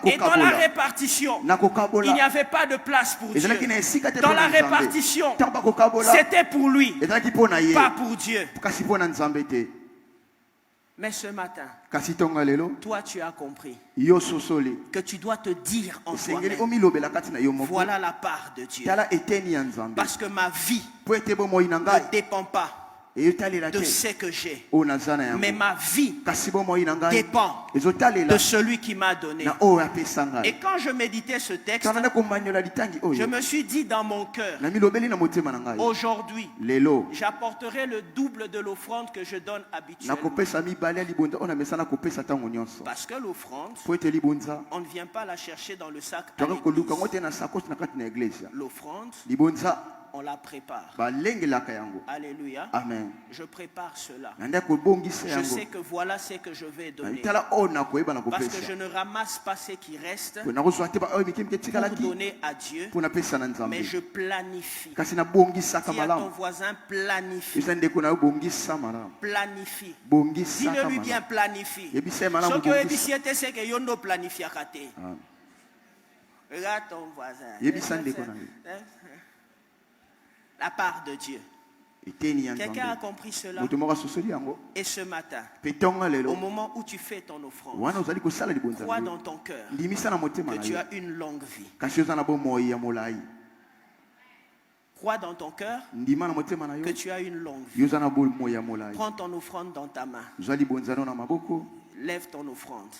Et dans la répartition, il n'y avait pas de place pour Dieu. Dans la répartition, c'était pour lui, pas pour Dieu. Mais ce matin, toi tu as compris que tu dois te dire en toi-même, voilà la part de Dieu. Parce que ma vie ne dépend pas de ce que j'ai, mais ma vie dépend de celui qui m'a donné. Et quand je méditais ce texte, je me suis dit dans mon cœur, aujourd'hui, j'apporterai le double de l'offrande que je donne habituellement. Parce que l'offrande, on ne vient pas la chercher dans le sac à l'église. L'offrande, on la prépare. Alléluia. Amen. Je prépare cela. Je sais que voilà ce que je vais donner. Parce que je ne ramasse pas ce qui reste pour donner à Dieu, mais je planifie. Dis à ton voisin, planifie. Planifie. Dis-le lui bien, planifie. Ce que planifie. Regarde ton voisin. La part de Dieu. Quelqu'un a compris cela? Et ce matin, au moment où tu fais ton offrande, crois dans ton cœur que tu as une longue vie. Crois dans ton cœur que tu as une longue vie. Prends ton offrande dans ta main. Lève ton offrande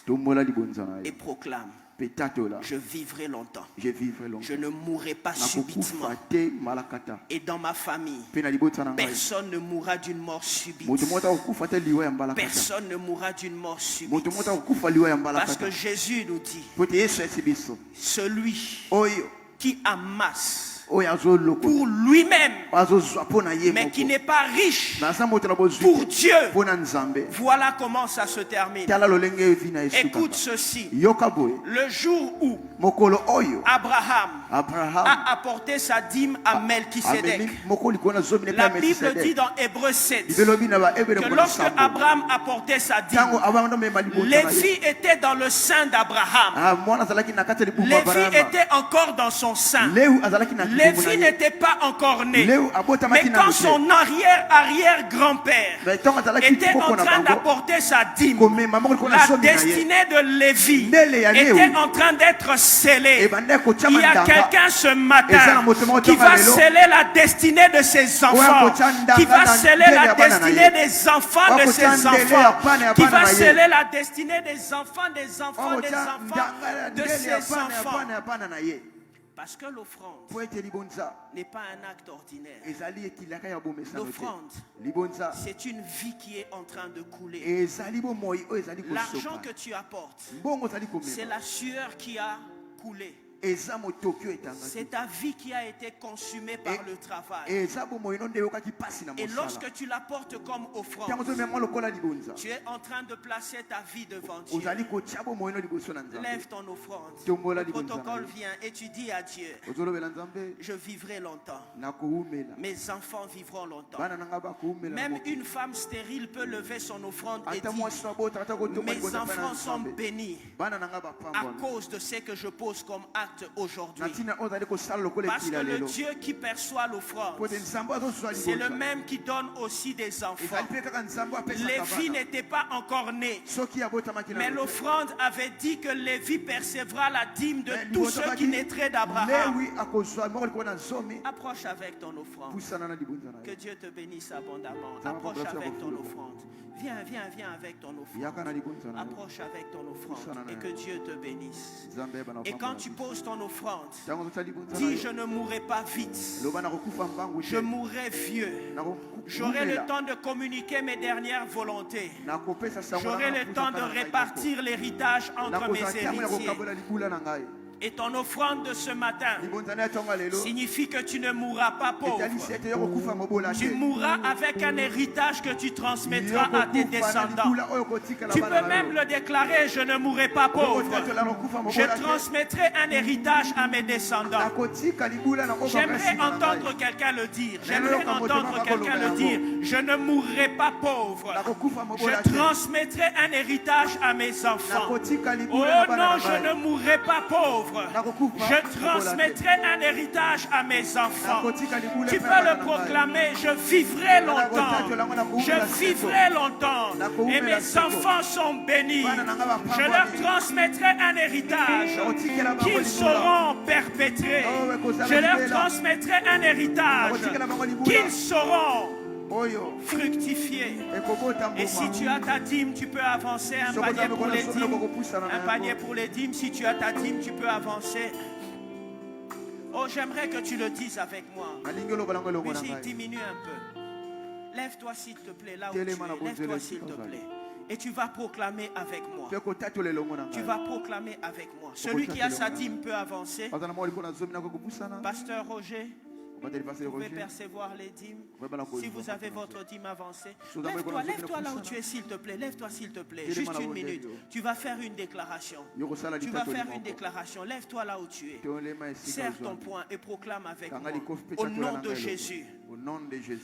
et proclame: je vivrai longtemps. Je ne mourrai pas subitement. Et dans ma famille, personne ne mourra d'une mort subite. Personne ne mourra d'une mort subite. Parce que Jésus nous dit, celui qui amasse pour lui-même, mais qui n'est pas riche pour Dieu, voilà comment ça se termine. Écoute ceci. Le jour où Abraham a apporté sa dîme à Melchisédek, la Bible dit dans Hébreux 7 que lorsque Abraham apportait sa dîme, Lévi était dans le sein d'Abraham. Lévi était encore dans son sein. Lévi n'était pas encore né. Mais quand son arrière-arrière-grand-père était en train d'apporter sa dîme, la destinée de Lévi était en train d'être scellée. Il y a quelqu'un ce matin qui va sceller la destinée de ses enfants, qui va sceller la destinée des enfants de ses enfants, qui va sceller la destinée des enfants, des enfants, des enfants de ses enfants. Parce que l'offrande n'est pas un acte ordinaire. L'offrande, c'est une vie qui est en train de couler. L'argent que tu apportes, c'est la sueur qui a coulé. C'est ta vie qui a été consumée par le travail. Et lorsque tu l'apportes comme offrande, tu es en train de placer ta vie devant Dieu. Lève ton offrande. Le protocole vient et tu dis à Dieu: je vivrai longtemps. Mes enfants vivront longtemps. Même une femme stérile peut lever son offrande et dire: mes enfants sont bénis à cause de ce que je pose comme acte aujourd'hui. Parce que le Dieu qui perçoit l'offrande, c'est le même qui donne aussi des enfants. Lévi n'était pas encore né, mais l'offrande avait dit que Lévi percevra la dîme de tous ceux qui naîtraient d'Abraham. Approche avec ton offrande. Que Dieu te bénisse abondamment. Approche avec ton offrande. Viens avec ton offrande. Approche avec ton offrande et que Dieu te bénisse. Et quand tu poses ton offrande, dis: je ne mourrai pas vite. Je mourrai vieux. J'aurai le temps de communiquer mes dernières volontés. J'aurai le temps de répartir l'héritage entre mes héritiers. Et ton offrande de ce matin signifie que tu ne mourras pas pauvre. Tu mourras avec un héritage que tu transmettras à tes descendants. Tu peux même le déclarer, je ne mourrai pas pauvre. Je transmettrai un héritage à mes descendants. J'aimerais entendre quelqu'un le dire. J'aimerais entendre quelqu'un le dire. Je ne mourrai pas pauvre. Je transmettrai un héritage à mes enfants. Oh non, je ne mourrai pas pauvre. Je transmettrai un héritage à mes enfants. Tu peux le proclamer, je vivrai longtemps. Je vivrai longtemps. Et mes enfants sont bénis. Je leur transmettrai un héritage qu'ils sauront perpétrer. Je leur transmettrai un héritage qu'ils sauront fructifier. Et si tu as ta dîme, tu peux avancer. Un panier pour les dîmes. Un panier pour les dîmes. Si tu as ta dîme, tu peux avancer. Oh, j'aimerais que tu le dises avec moi. Musique, diminue un peu. Lève-toi s'il te plaît, là où tu es. Lève-toi s'il te plaît. Et tu vas proclamer avec moi. Tu vas proclamer avec moi. Celui qui a sa dîme peut avancer. Pasteur Roger, vous pouvez percevoir les dîmes. Si vous avez votre dîme avancée, lève-toi là où tu es, s'il te plaît. Lève-toi, s'il te plaît. Juste une minute. Tu vas faire une déclaration. Tu vas faire une déclaration. Lève-toi là où tu es. Serre ton poing et proclame avec moi. Au nom de Jésus.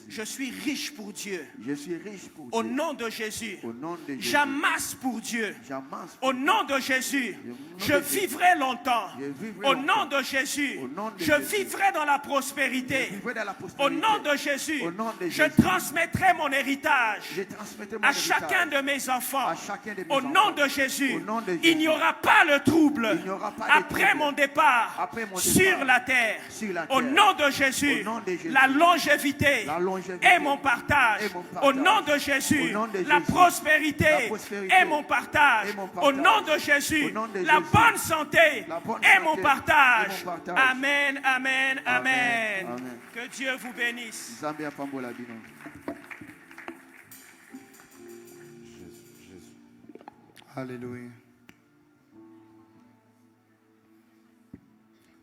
Je suis riche pour Dieu. Au nom de Jésus. J'amasse pour Dieu. Au nom de Jésus. Je vivrai longtemps. Au nom de Jésus. Je vivrai dans la prospérité. Au nom de Jésus, je transmettrai mon héritage à chacun de mes enfants. Au nom de Jésus, il n'y aura pas le trouble après mon départ sur la terre. Au nom de Jésus, la longévité est mon partage. Au nom de Jésus, la prospérité est mon partage. Au nom de Jésus, la bonne santé est mon partage. Amen, amen, amen. Que Dieu vous bénisse. Alléluia.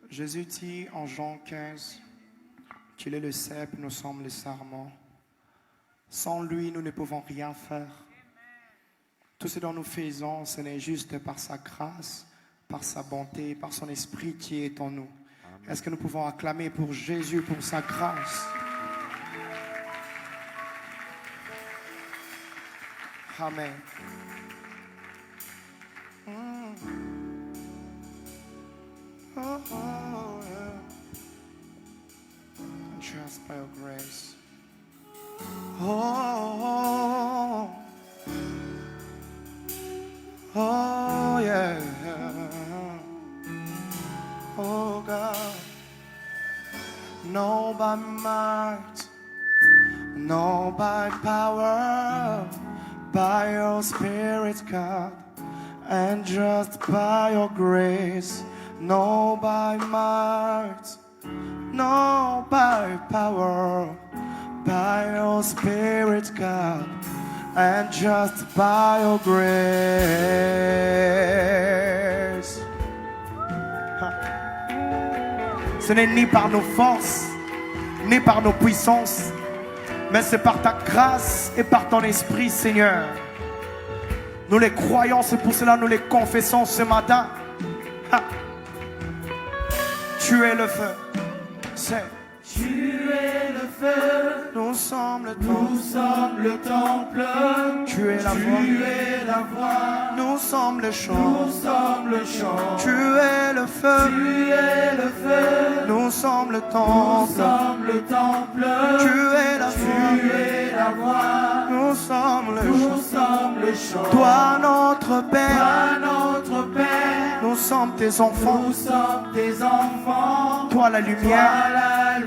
Jésus dit en Jean 15 qu'il est le cep, nous sommes les sarments. Sans lui, nous ne pouvons rien faire. Tout ce dont nous faisons, ce n'est juste par sa grâce, par sa bonté, par son esprit qui est en nous. Est-ce que nous pouvons acclamer pour Jésus, pour sa grâce? Amen. Oh, oh, yeah. Just by your grace. Oh, oh, oh, yeah. Oh God, no by might, no by power, by your Spirit, God, and just by your grace. No by might, no by power, by your Spirit, God, and just by your grace. Ce n'est ni par nos forces, ni par nos puissances, mais c'est par ta grâce et par ton esprit, Seigneur. Nous les croyons, c'est pour cela que nous les confessons ce matin. Ha. Tu es le feu. C'est Tu es le feu, nous sommes le temple, tu es la voix, nous sommes le chant, tu es le feu, nous sommes le temple, tu es la voix, nous sommes le chant, toi notre Père, nous sommes tes enfants, toi la lumière,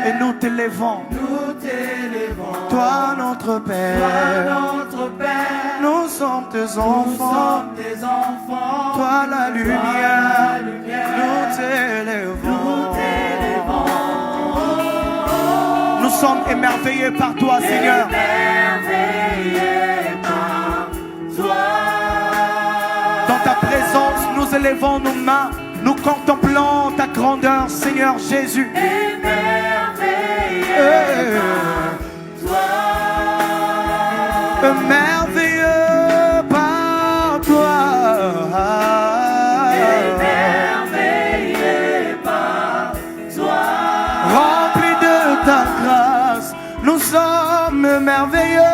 et nous t'élèvons, toi notre Père, nous sommes tes enfants, toi la lumière, nous t'élèvons. Nous sommes émerveillés par toi, Seigneur. Dans ta présence, nous élevons nos mains, Nous contemplons ta grandeur, Seigneur Jésus. Et merveilleux, toi. Merveilleux par toi. Et merveilleux par toi. Rempli de ta grâce, nous sommes merveilleux.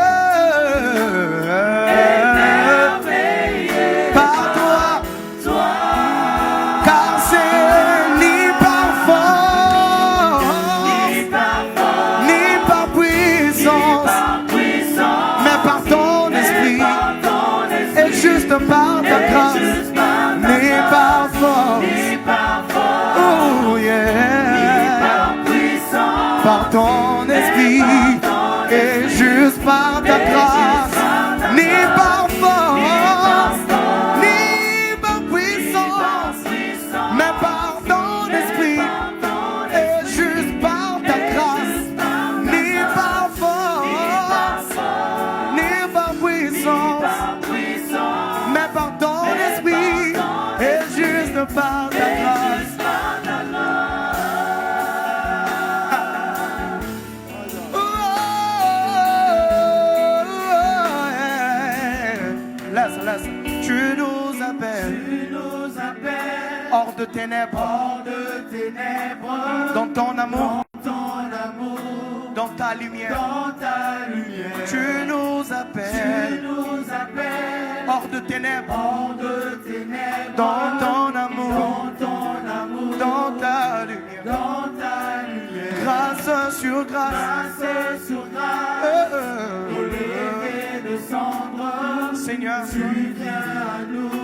Par ta grâce, ni par force, oh yeah, par ton esprit, et juste par ta grâce, ni par force, ni par puissance, mais par ton esprit, et juste par ta grâce, ni par force, ni par puissance, mais par ton esprit et juste par ta grâce. Laisse. Tu nous appelles hors de ténèbres, dans ton amour, dans ta lumière. Tu nous appelles hors de ténèbres, dans ton amour, dans ta lumière. Grâce sur grâce, Seigneur,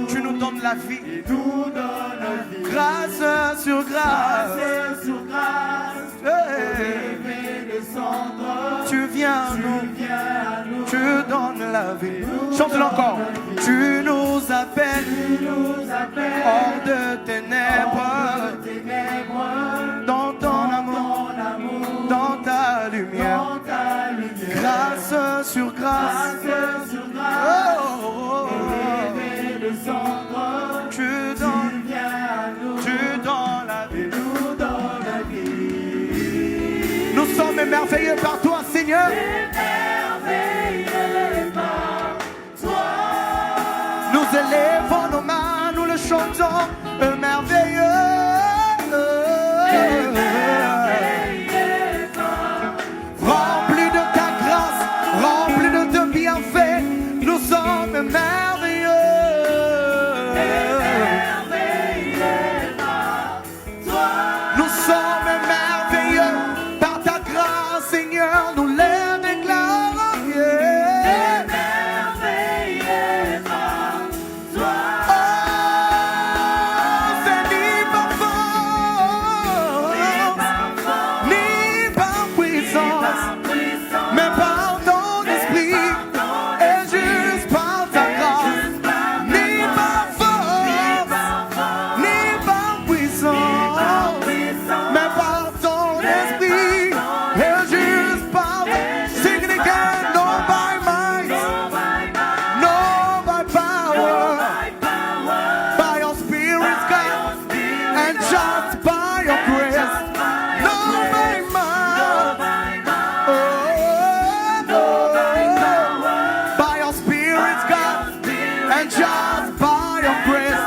tu nous donnes la vie. Grâce sur grâce, tu viens à nous, tu donnes la vie. Chante-le encore. Tu nous appelles hors de ténèbres, dans ton amour, dans ta lumière. Grâce sur grâce, tu donnes la vie. Nous sommes merveilleux par toi, Seigneur. Nous élevons nos mains, nous le chantons, merveilleux. Rempli de ta grâce, rempli de tes bienfaits, nous sommes merveilleux. Nous sommes merveilleux par ta grâce, Seigneur, nous les déclarons. Merveilleux par toi. Oh, c'est ni par force, ni par puissance, mais par ton esprit, et juste par ta grâce. Ni par force, ni par puissance, mais par ton esprit, et juste par ta... Sing it again, not by might, not by power, by your spirit, God, and just by your grace. Not by might, by your spirit, God, and just by your grace.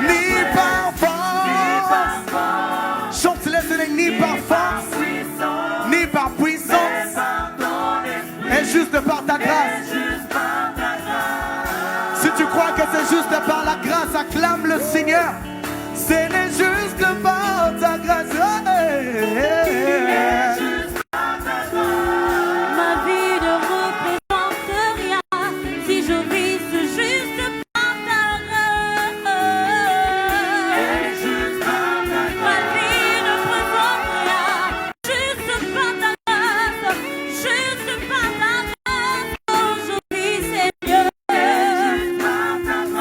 Ni par force, chante-le, ce n'est ni par force, ni par puissance, et juste par ta grâce. Si tu crois que c'est juste par la grâce, acclame le Seigneur. C'est juste par ta grâce. Ma vie ne représente rien si je vis juste par ta grâce. Ma vie ne représente rien juste par ta grâce, juste par ta grâce. Aujourd'hui, Seigneur,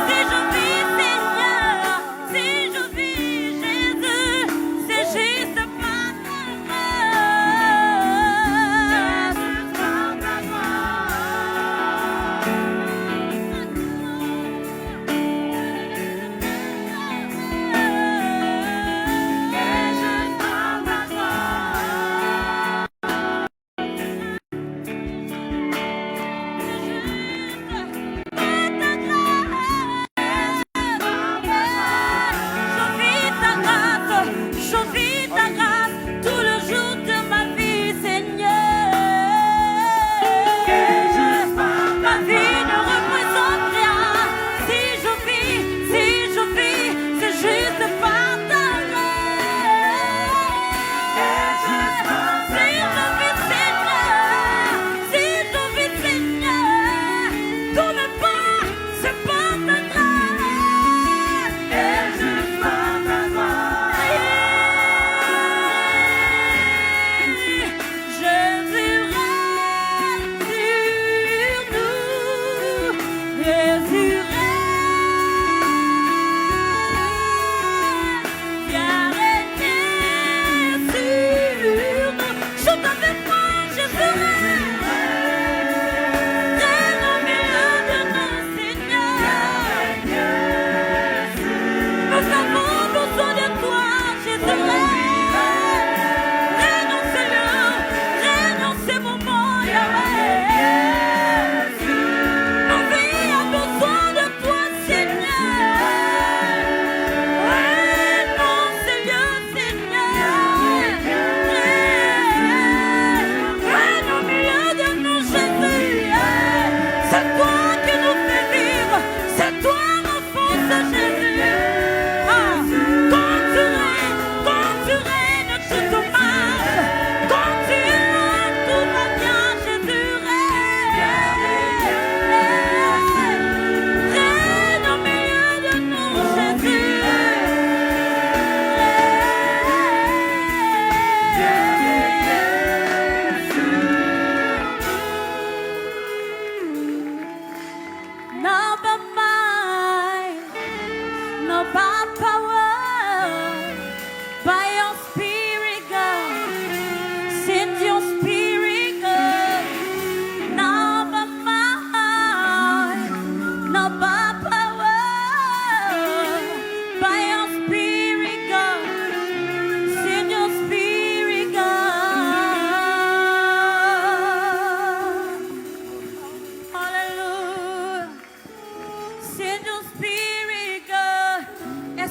si je vis, Seigneur, si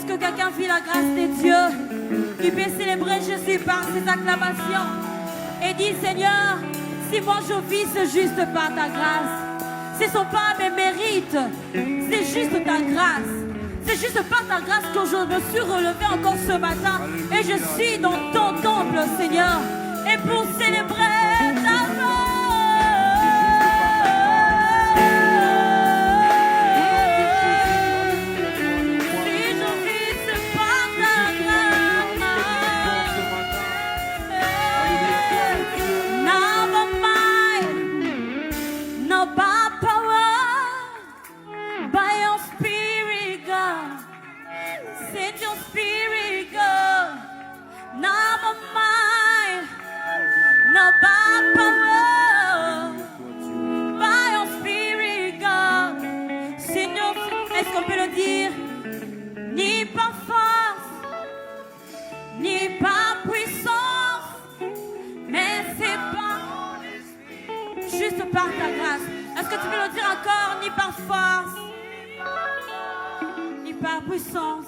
Est-ce que quelqu'un vit la grâce de Dieu? Qui peut célébrer Jésus par ses acclamations et dit, Seigneur, si moi je vis, c'est juste par ta grâce. Ce ne sont pas mes mérites, c'est juste ta grâce. C'est juste par ta grâce que je me suis relevé encore ce matin et je suis dans ton temple, Seigneur. Et pour célébrer ta grâce. Est-ce qu'on peut le dire? Ni par force, ni par puissance, mais c'est par juste par ta grâce. Est-ce que tu peux le dire encore? Ni par force, ni par puissance.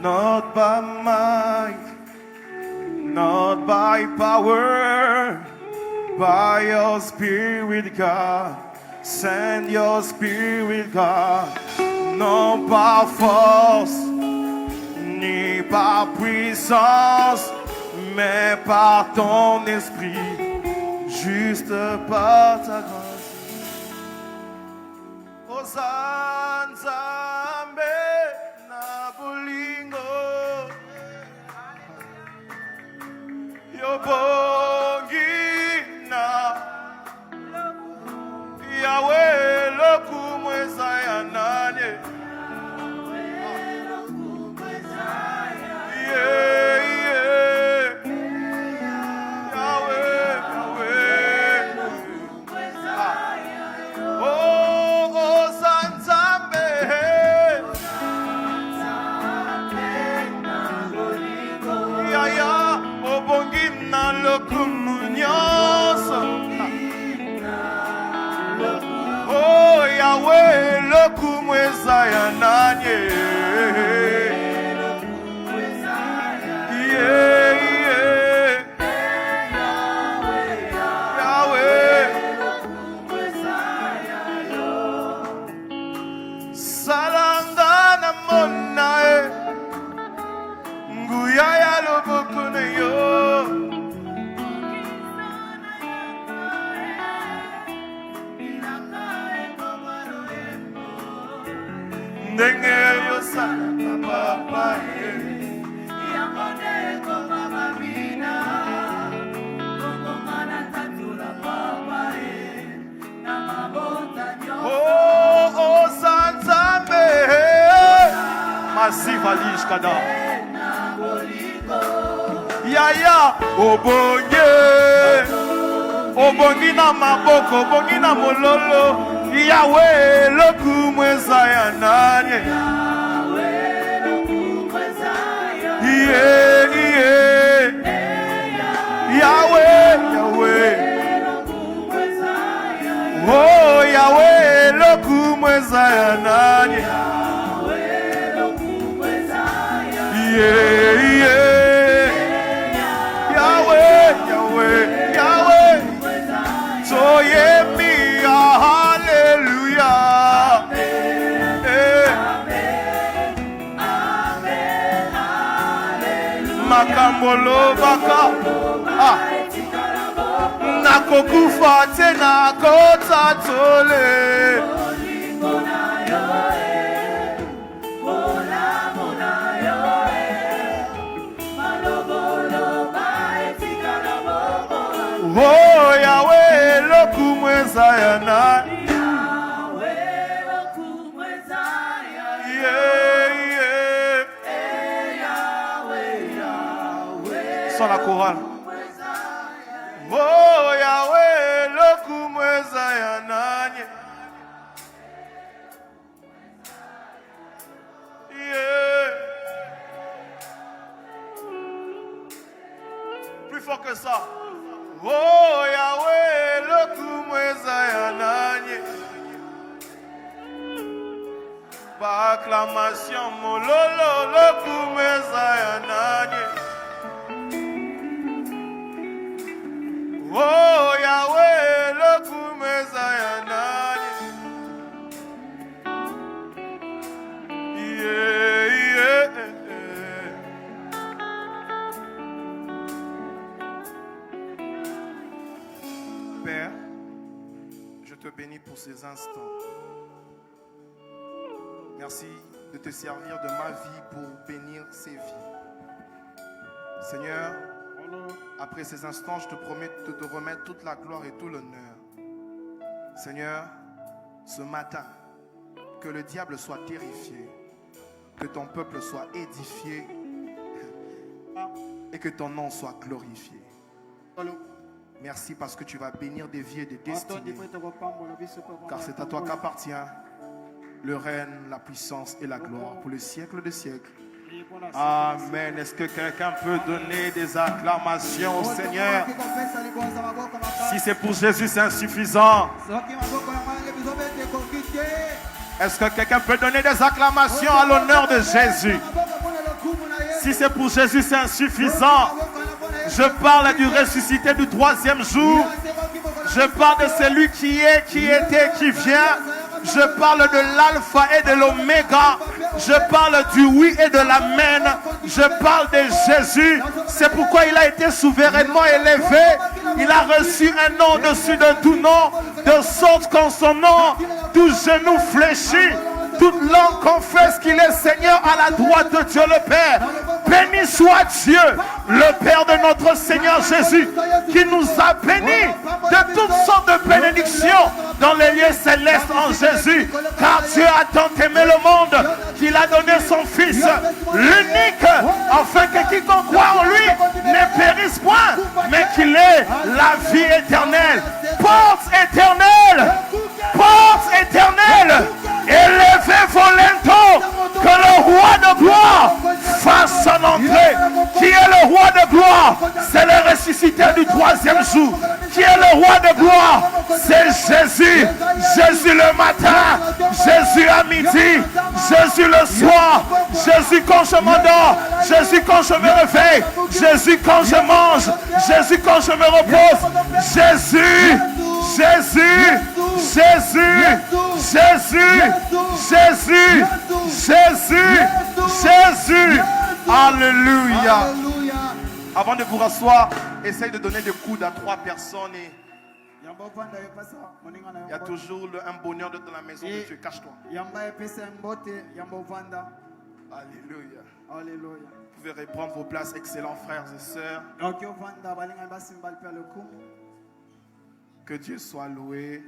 Not by might, not by power, by your spirit, God. Send your spirit, God. Non par force, ni par puissance, mais par ton esprit, juste par ta grâce. Hosanna, Zambe, na bolingo. Yobongina Yahweh lokumweza ya nane yeah, yeah. Yahweh, Yahweh oh, oh, Sanzambe Yaya Obongina lokumunyoso oh Yahweh lokumweza ya nanye yeah, yeah. Yahweh salangana monae nguya ya loboko na yo ndenge yosala papa yamone koma mabina kongomana tatula papa na mabota nyo oh oh sanzambe masiva lishkada yaya obonye obongi na maboko obongi na mololo Yahweh lokumweza ya nanye yeah, yeah. Yahweh, Yahweh oh Yahweh lokumweza ya nanye yeah, yeah. Yahweh, Yahweh, Yahweh Toyemi hallelujah makambolo baka nakokufa tena kota tole oh Yahweh lokumweza ya nani la chorale. Oh Yahweh lokumweza ya nanye yeah. Plus fort que ça. Oh Yahweh, lokumu eza ya nani? Ba acclamation mololo, lokumu eza ya nani? Oh Yahweh, lokumu eza ya nani? Yeah, yeah. Père, je te bénis pour ces instants. Merci de te servir de ma vie pour bénir ces vies. Seigneur, après ces instants, je te promets de te remettre toute la gloire et tout l'honneur. Seigneur, ce matin, que le diable soit terrifié, que ton peuple soit édifié et que ton nom soit glorifié. Merci parce que tu vas bénir des vies et des destinées. Car c'est à toi qu'appartient le règne, la puissance et la gloire pour le siècle des siècles. Amen. Est-ce que quelqu'un peut donner des acclamations au Seigneur? Si c'est pour Jésus, c'est insuffisant. Est-ce que quelqu'un peut donner des acclamations à l'honneur de Jésus? Si c'est pour Jésus, c'est insuffisant. Je parle du ressuscité du 3e jour. Je parle de celui qui est, qui était, qui vient. Je parle de l'alpha et de l'oméga. Je parle du oui et de l'amen. Je parle de Jésus. C'est pourquoi il a été souverainement élevé. Il a reçu un nom au-dessus de tout nom, de sorte qu'en son nom, tout genou fléchit, toute langue confesse qu'il est Seigneur à la droite de Dieu le Père. Béni soit Dieu, le Père de notre Seigneur Jésus, qui nous a bénis de toutes sortes de bénédictions dans les lieux célestes en Jésus. Car Dieu a tant aimé le monde qu'il a donné son Fils, l'unique, afin que quiconque croit en lui ne périsse point, mais qu'il ait la vie éternelle. Porte éternelle, porte éternelle, élevez vos linteaux, que le roi de gloire fasse son entrée. Qui est le roi de gloire? C'est le ressuscité du 3e jour. Qui est le roi de gloire? C'est Jésus. Jésus le matin, Jésus à midi, Jésus le soir, Jésus quand je m'endors, Jésus quand je me réveille, Jésus quand je mange, Jésus quand je me repose. Jésus, Jésus, Jésus, Jésus, Jésus, Jésus, Jésus. Alléluia. Avant de vous rasseoir, essaye de donner des coudes à 3 personnes. Et il y a toujours un bonheur d'être dans la maison de Dieu. Cache-toi. Alléluia. Alléluia. Vous pouvez reprendre vos places, excellents frères et sœurs. Que Dieu soit loué.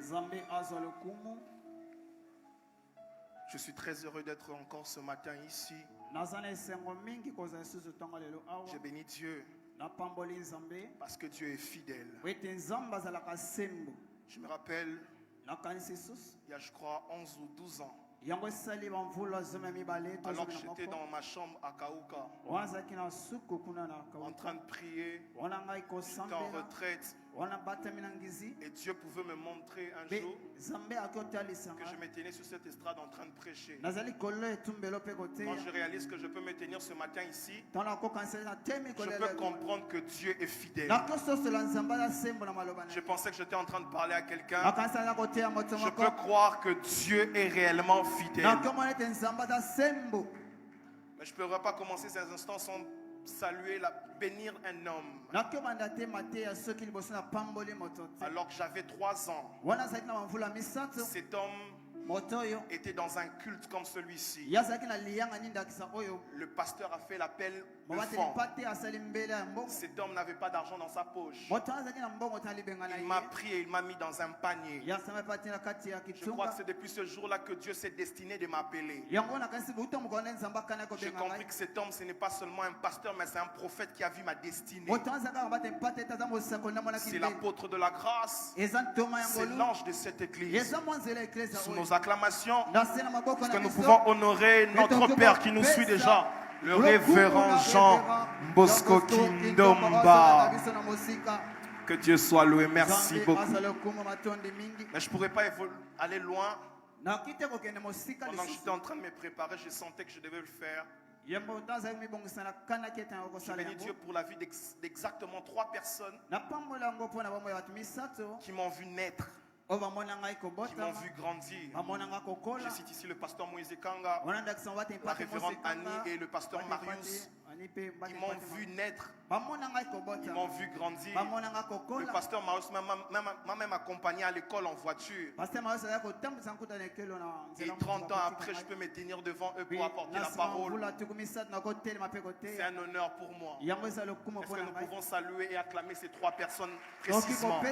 Je suis très heureux d'être encore ce matin ici. Je bénis Dieu parce que Dieu est fidèle. Je me rappelle, il y a je crois 11 ou 12 ans, alors que j'étais dans ma chambre à Kaouka, en train de prier, j'étais en retraite, et Dieu pouvait me montrer un jour que je me tenais sur cette estrade en train de prêcher. Quand je réalise que je peux me tenir ce matin ici, je peux comprendre que Dieu est fidèle. Je pensais que j'étais en train de parler à quelqu'un. Je peux croire que Dieu est réellement fidèle. Mais je ne pourrais pas commencer ces instants sans saluer, bénir un homme. Alors que j'avais 3 ans, cet homme était dans un culte comme celui-ci. Le pasteur a fait l'appel au fond. Cet homme n'avait pas d'argent dans sa poche. Il m'a pris et il m'a mis dans un panier. Je crois que c'est depuis ce jour-là que Dieu s'est destiné de m'appeler. J'ai compris que cet homme, ce n'est pas seulement un pasteur, mais c'est un prophète qui a vu ma destinée. C'est l'apôtre de la grâce. C'est l'ange de cette église. Sous nos acclamations, parce que nous pouvons honorer notre Père qui nous suit déjà, le révérend Jean Bosco Kindomba. Que Dieu soit loué. Merci beaucoup. Mais je ne pourrais pas aller loin. Pendant que j'étais en train de me préparer, je sentais que je devais le faire. Je bénis Dieu pour la vie d'exactement 3 personnes qui m'ont vu naître, qui m'ont vu grandir. Je cite ici le pasteur Moïse Kanga, la révérende Annie et le pasteur Marius. Ils m'ont vu naître, ils m'ont vu grandir. Le pasteur Marius m'a même accompagné à l'école en voiture. Et 30 ans après, je peux me tenir devant eux pour apporter la parole. C'est un honneur pour moi. Est-ce que nous pouvons saluer et acclamer ces 3 personnes précisément?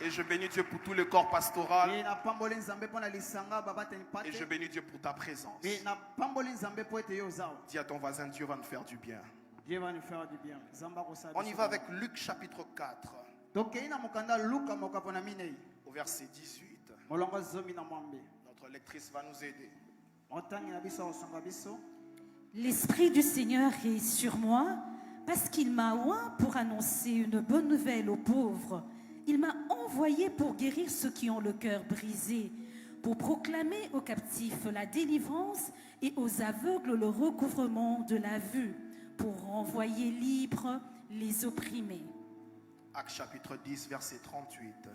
Et je bénis Dieu pour tout le corps pastoral. Et je bénis Dieu pour ta présence. Dis à ton voisin, Dieu va nous faire du bien. On y va avec Luc chapitre 4. Au verset 18. Notre lectrice va nous aider. L'Esprit du Seigneur est sur moi parce qu'il m'a oint pour annoncer une bonne nouvelle aux pauvres. Il m'a envoyé pour guérir ceux qui ont le cœur brisé, pour proclamer aux captifs la délivrance et aux aveugles le recouvrement de la vue, pour renvoyer libres les opprimés. Actes chapitre 10, verset 38.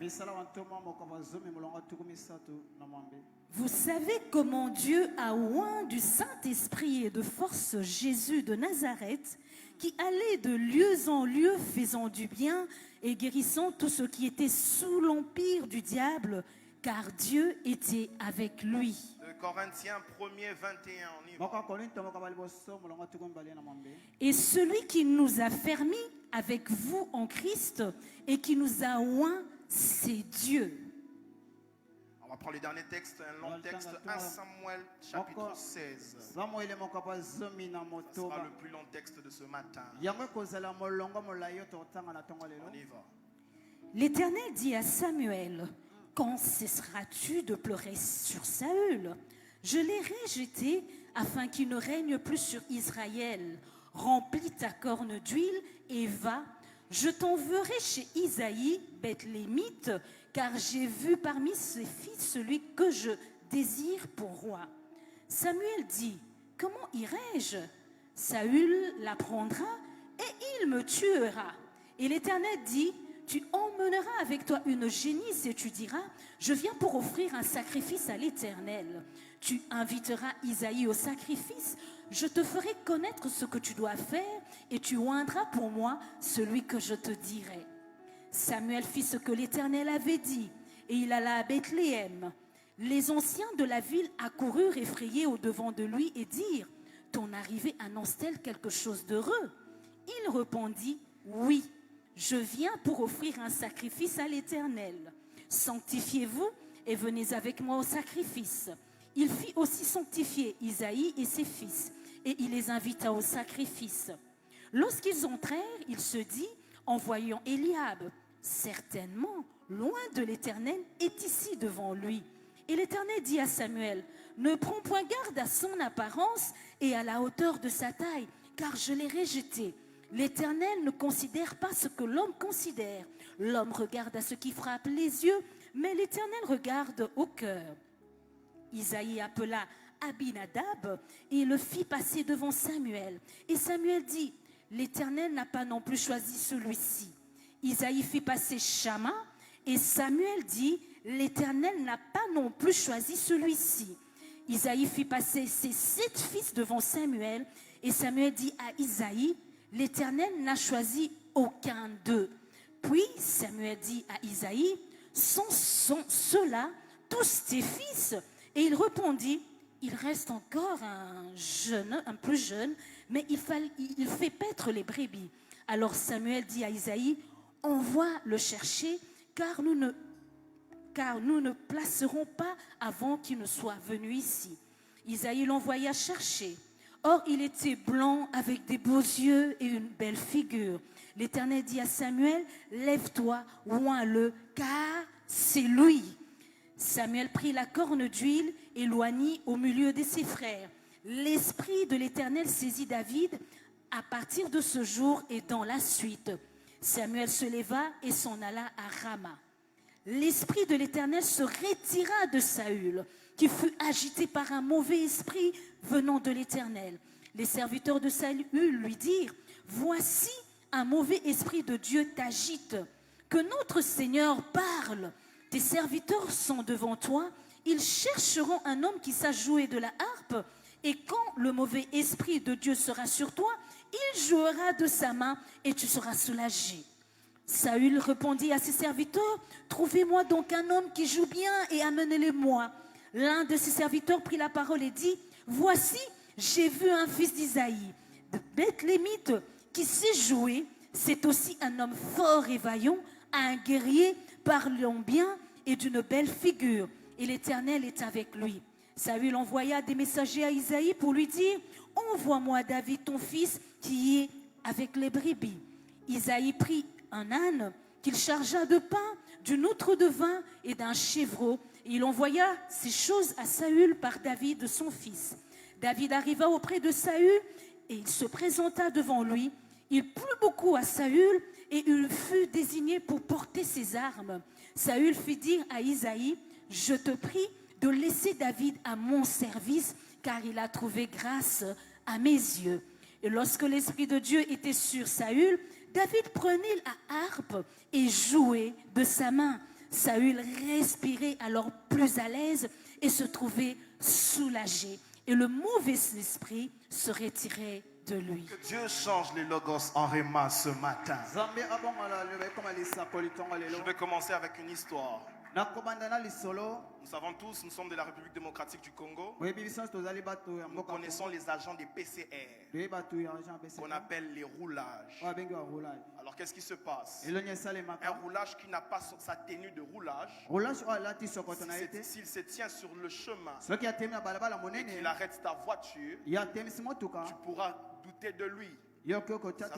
Vous savez comment Dieu a oint du Saint-Esprit et de force Jésus de Nazareth, qui allait de lieu en lieu faisant du bien et guérissant tous ceux qui étaient sous l'empire du diable, car Dieu était avec lui. Corinthiens 1er 21, on y va. Et celui qui nous a fermis avec vous en Christ et qui nous a oint, c'est Dieu. On va prendre le dernier texte, un long texte, 1 Samuel chapitre 16. Ce sera le plus long texte de ce matin. On y va. L'Éternel dit à Samuel: quand cesseras-tu de pleurer sur Saül? Je l'ai rejeté afin qu'il ne règne plus sur Israël. Remplis ta corne d'huile et va. Je t'enverrai chez Isaïe, Bethlémite, car j'ai vu parmi ses fils celui que je désire pour roi. Samuel dit: comment irai-je? Saül l'apprendra et il me tuera. Et l'Éternel dit: tu emmèneras avec toi une génisse et tu diras: je viens pour offrir un sacrifice à l'Éternel. Tu inviteras Isaïe au sacrifice. Je te ferai connaître ce que tu dois faire et tu oindras pour moi celui que je te dirai. Samuel fit ce que l'Éternel avait dit et il alla à Bethléem. Les anciens de la ville accoururent effrayés au-devant de lui et dirent: ton arrivée annonce-t-elle quelque chose d'heureux? Il répondit: oui. Je viens pour offrir un sacrifice à l'Éternel. Sanctifiez-vous et venez avec moi au sacrifice. Il fit aussi sanctifier Isaïe et ses fils, et il les invita au sacrifice. Lorsqu'ils entrèrent, il se dit, en voyant Eliab: certainement, loin de l'Éternel est ici devant lui. Et l'Éternel dit à Samuel: ne prends point garde à son apparence et à la hauteur de sa taille, car je l'ai rejeté. L'Éternel ne considère pas ce que l'homme considère. L'homme regarde à ce qui frappe les yeux, mais l'Éternel regarde au cœur. Isaïe appela Abinadab et le fit passer devant Samuel. Et Samuel dit: l'Éternel n'a pas non plus choisi celui-ci. Isaïe fit passer Shama et Samuel dit: l'Éternel n'a pas non plus choisi celui-ci. Isaïe fit passer ses 7 fils devant Samuel et Samuel dit à Isaïe: l'Éternel n'a choisi aucun d'eux. Puis Samuel dit à Isaïe: sont ceux-là tous tes fils? Et il répondit: il reste encore un plus jeune, mais il fait paître les brebis. Alors Samuel dit à Isaïe: envoie le chercher, car nous ne placerons pas avant qu'il ne soit venu ici. Isaïe l'envoya chercher. Or, il était blanc avec des beaux yeux et une belle figure. L'Éternel dit à Samuel: lève-toi, oins-le, car c'est lui. Samuel prit la corne d'huile et l'oignit au milieu de ses frères. L'esprit de l'Éternel saisit David À partir de ce jour et dans la suite, Samuel se leva et s'en alla à Rama. L'esprit de l'Éternel se retira de Saül, qui fut agité par un mauvais esprit venant de l'Éternel. Les serviteurs de Saül lui dirent, « Voici un mauvais esprit de Dieu t'agite. Que notre Seigneur parle. Tes serviteurs sont devant toi. Ils chercheront un homme qui sache jouer de la harpe. Et quand le mauvais esprit de Dieu sera sur toi, il jouera de sa main et tu seras soulagé. » Saül répondit à ses serviteurs, « Trouvez-moi donc un homme qui joue bien et amenez-le-moi. » L'un de ses serviteurs prit la parole et dit, « Voici, j'ai vu un fils d'Isaïe, de Bethlémite, qui sait jouer. C'est aussi un homme fort et vaillant, un guerrier, parlant bien et d'une belle figure. Et l'Éternel est avec lui. » Saül envoya des messagers à Isaïe pour lui dire, « Envoie-moi David ton fils qui est avec les brebis. » Isaïe prit un âne qu'il chargea de pain, d'une outre de vin et d'un chevreau. Et il envoya ces choses à Saül par David son fils. David arriva auprès de Saül et il se présenta devant lui. Il plut beaucoup à Saül et il fut désigné pour porter ses armes. Saül fit dire à Isaïe, « Je te prie de laisser David à mon service, car il a trouvé grâce à mes yeux. » Et lorsque l'Esprit de Dieu était sur Saül, David prenait la harpe et jouait de sa main. Saül respirait alors plus à l'aise et se trouvait soulagé. Et le mauvais esprit se retirait de lui. Que Dieu change les logos en réma ce matin. Je vais commencer avec une histoire. Nous savons tous, nous sommes de la République démocratique du Congo. Nous connaissons les agents des PCR, qu'on appelle les roulages. Alors qu'est-ce qui se passe? Un roulage qui n'a pas sa tenue de roulage, s'il se tient sur le chemin et qu'il arrête ta voiture, tu pourras douter de lui. Ça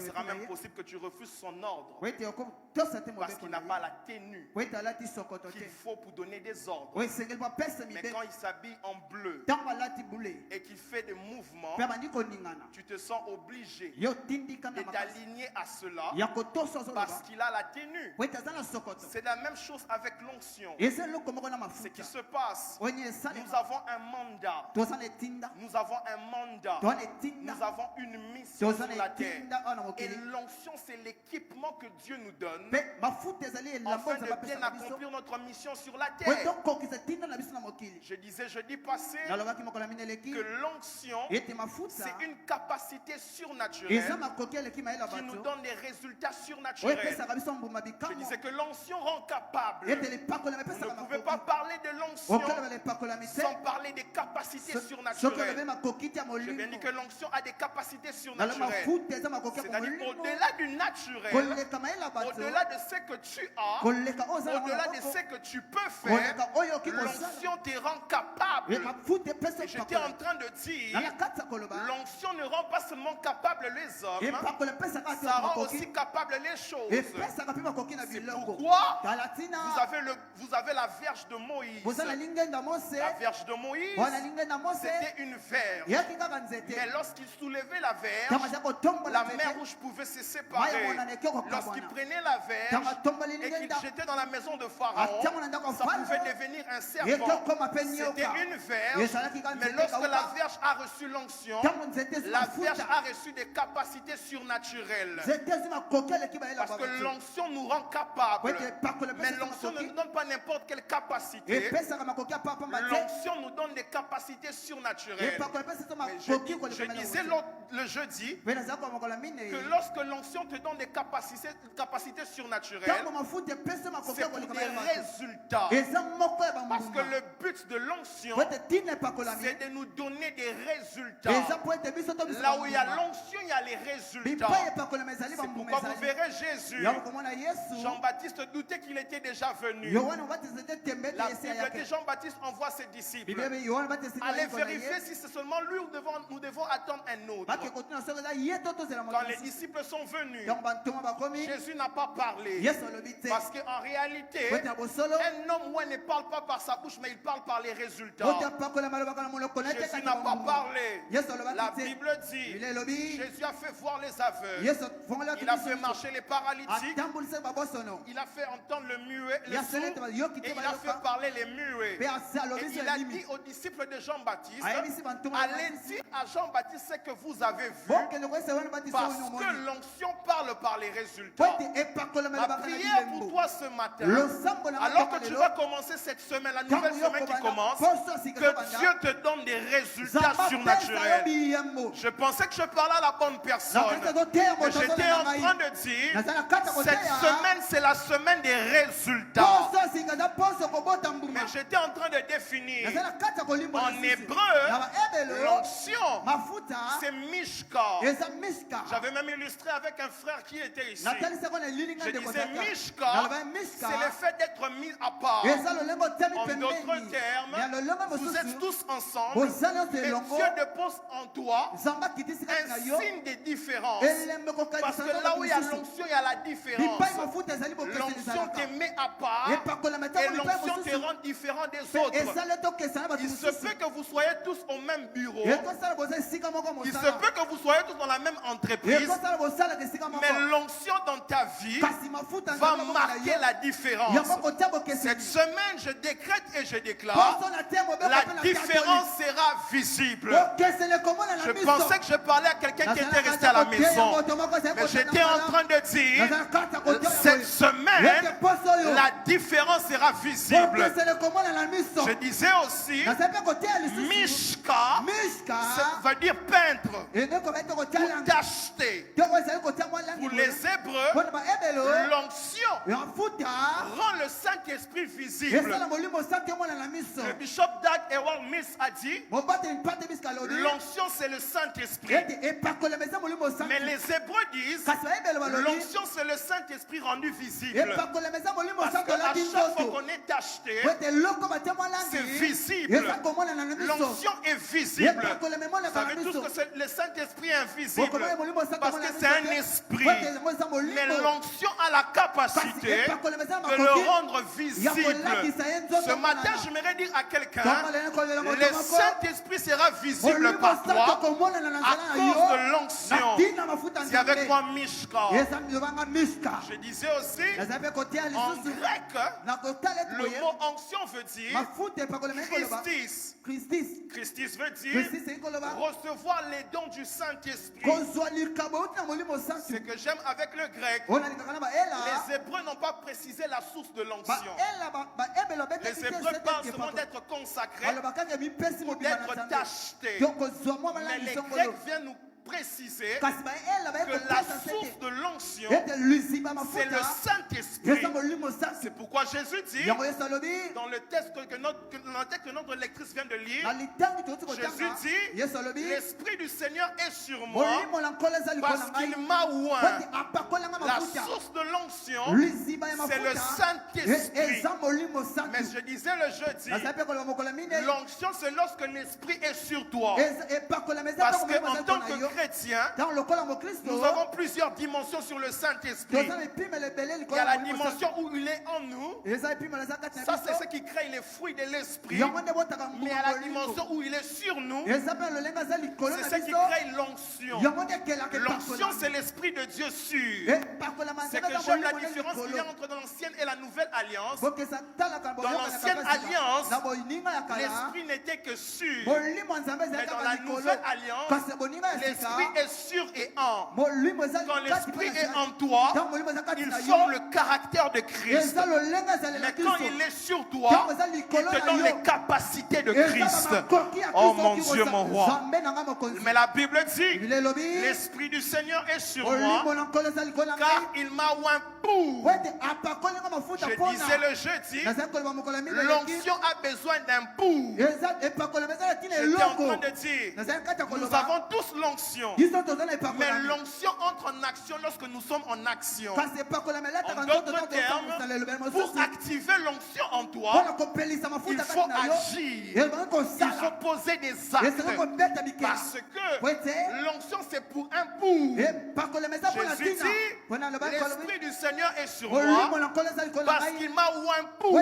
sera même possible que tu refuses son ordre parce qu'il n'a pas la tenue qu'il faut pour donner des ordres. Mais quand il s'habille en bleu et qu'il fait des mouvements, tu te sens obligé de t'aligner à cela parce qu'il a la tenue. C'est la même chose avec l'onction. Ce qui se passe, nous avons un mandat. Nous avons un mandat. Nous avons une mission sur la terre. Et l'onction, c'est l'équipement que Dieu nous donne afin de bien accomplir notre mission sur la terre. Je disais jeudi passé que l'onction, c'est une capacité surnaturelle qui nous donne des résultats surnaturels. Je disais que l'onction rend capable. Vous ne pouvez pas parler de l'onction sans parler des capacités surnaturelles. Je viens dire que l'onction a des capacités surnaturelles. C'est-à-dire au-delà du naturel, au-delà de ce que tu as, au-delà de ce que tu peux faire, l'onction te rend capable. Et j'étais en train de dire, l'onction ne rend pas seulement capable les hommes, ça rend aussi capable les choses. C'est pourquoi vous avez la verge de Moïse. La verge de Moïse, c'était une verge. Mais lorsqu'il soulevait la verge, la mer Rouge pouvait se séparer. Lorsqu'il prenait la verge et qu'il jetait dans la maison de Pharaon, ça pouvait devenir un serpent. C'était une verge, mais lorsque la verge a reçu l'onction, la verge a reçu des capacités surnaturelles. Parce que l'onction nous rend capables. Mais l'onction ne nous donne pas n'importe quelle capacité. L'onction nous donne des capacités surnaturelles. Mais je disais le jeudi que lorsque l'onction te donne des capacités surnaturelles, c'est pour des résultats. Parce que le but de l'onction, c'est de nous donner des résultats. Là où il y a l'onction, il y a les résultats. C'est pourquoi vous verrez Jésus. Jean-Baptiste doutait qu'il était déjà venu. La Bible dit Jean-Baptiste envoie ses disciples. Allez vérifier si c'est seulement lui ou nous devons attendre un autre. Quand les disciples sont venus, venus, Jésus n'a pas parlé. Parce qu'en réalité, un homme ne parle pas par sa bouche, mais il parle par les résultats. Jésus n'a pas parlé. La Bible dit, Jésus a fait voir les aveugles. Il a fait marcher les paralytiques. Il a fait entendre le muet, les sourds, et il a fait parler les muets. Et il a dit aux disciples de Jean-Baptiste, allez dire à Jean-Baptiste ce que vous avez vu, parce que l'onction parle par les résultats. Ma prière pour toi ce matin, alors que tu vas commencer cette semaine, la nouvelle semaine qui commence, que Dieu te donne des résultats surnaturels. Je pensais que je parlais à la bonne personne, mais j'étais en train de dire, cette semaine c'est la semaine des résultats. Mais j'étais en train de définir, en hébreu, l'onction, c'est Mishka. J'avais même illustré avec un frère qui était ici. Je disais Mishka, c'est le fait d'être mis à part. En d'autres termes, vous êtes tous ensemble, et Dieu dépose en toi un signe de différence. Parce que là où il y a l'onction, il y a la différence. L'onction te met à part, et l'onction te rend différent des autres. Il se peut que vous soyez tous au même bureau. Il se peut que vous soyez tous dans la même entreprise. Mais l'onction dans ta vie va marquer la différence. Cette semaine, je décrète et je déclare, la différence sera visible. Je pensais que je parlais à quelqu'un qui était resté à la maison. Mais j'étais en train de dire, cette semaine, la différence sera visible. Je disais aussi, Mishka, ça veut dire peintre, ou d'acheter. Pour les Hébreux, l'onction rend le Saint-Esprit visible. Le bishop Dag Ewald Mills a dit, l'onction c'est le Saint-Esprit. Mais les Hébreux disent, l'onction c'est le Saint-Esprit rendu visible. Parce qu'à chaque fois qu'on est acheté, c'est visible. L'onction est visible. Ça veut dire que le Saint-Esprit est invisible. Parce que c'est un esprit. Mais l'onction a la capacité de le rendre visible. Ce matin, j'aimerais dire à quelqu'un, le Saint-Esprit sera visible par toi à cause de l'onction. C'est avec moi Mishka. Je disais aussi, en grec, le mot onction veut dire Christis. Christis veut dire recevoir les dons du Saint-Esprit. Ce que j'aime avec le grec, les Hébreux n'ont pas précisé la source de l'onction. Les Hébreux parlent seulement d'être consacrés ou d'être tachetés. Mais les Grecs viennent nous préciser que la source de l'onction, c'est le Saint-Esprit. C'est pourquoi Jésus dit, dans le texte que notre lectrice vient de lire, Jésus dit, l'Esprit du Seigneur est sur moi parce qu'il m'a oint. La source de l'onction, c'est le Saint-Esprit. Mais je disais le jeudi, l'onction c'est lorsque l'Esprit est sur toi. Parce qu'en tant que chrétien, nous avons plusieurs dimensions sur le Saint-Esprit. Il y a la dimension où il est en nous. Ça, c'est ce qui crée les fruits de l'Esprit. Mais il y a la dimension où il est sur nous. C'est ce qui crée l'onction. L'onction, c'est l'Esprit de Dieu sûr. C'est que j'aime la différence qu'il y a entre l'ancienne et la nouvelle alliance. Dans l'ancienne alliance, l'Esprit n'était que sûr. Mais dans la nouvelle alliance, l'Esprit est sûr et en. Quand l'Esprit est en toi, il forme le caractère de Christ. Mais quand il est sur toi, il te donne les capacités de Christ. Oh mon Dieu, mon roi. Mais la Bible dit, l'Esprit du Seigneur est sur moi, car il m'a oint pour. Je disais le jeudi, l'onction a besoin d'un pour. J'étais en train de dire, nous avons tous l'onction. Mais l'onction entre en action lorsque nous sommes en action. En d'autres termes, pour activer l'onction en toi, il faut agir. Il faut poser des actes. Parce que l'onction c'est pour un pour. Jésus dit, l'Esprit du Seigneur est sur moi parce qu'il m'a oint un pour.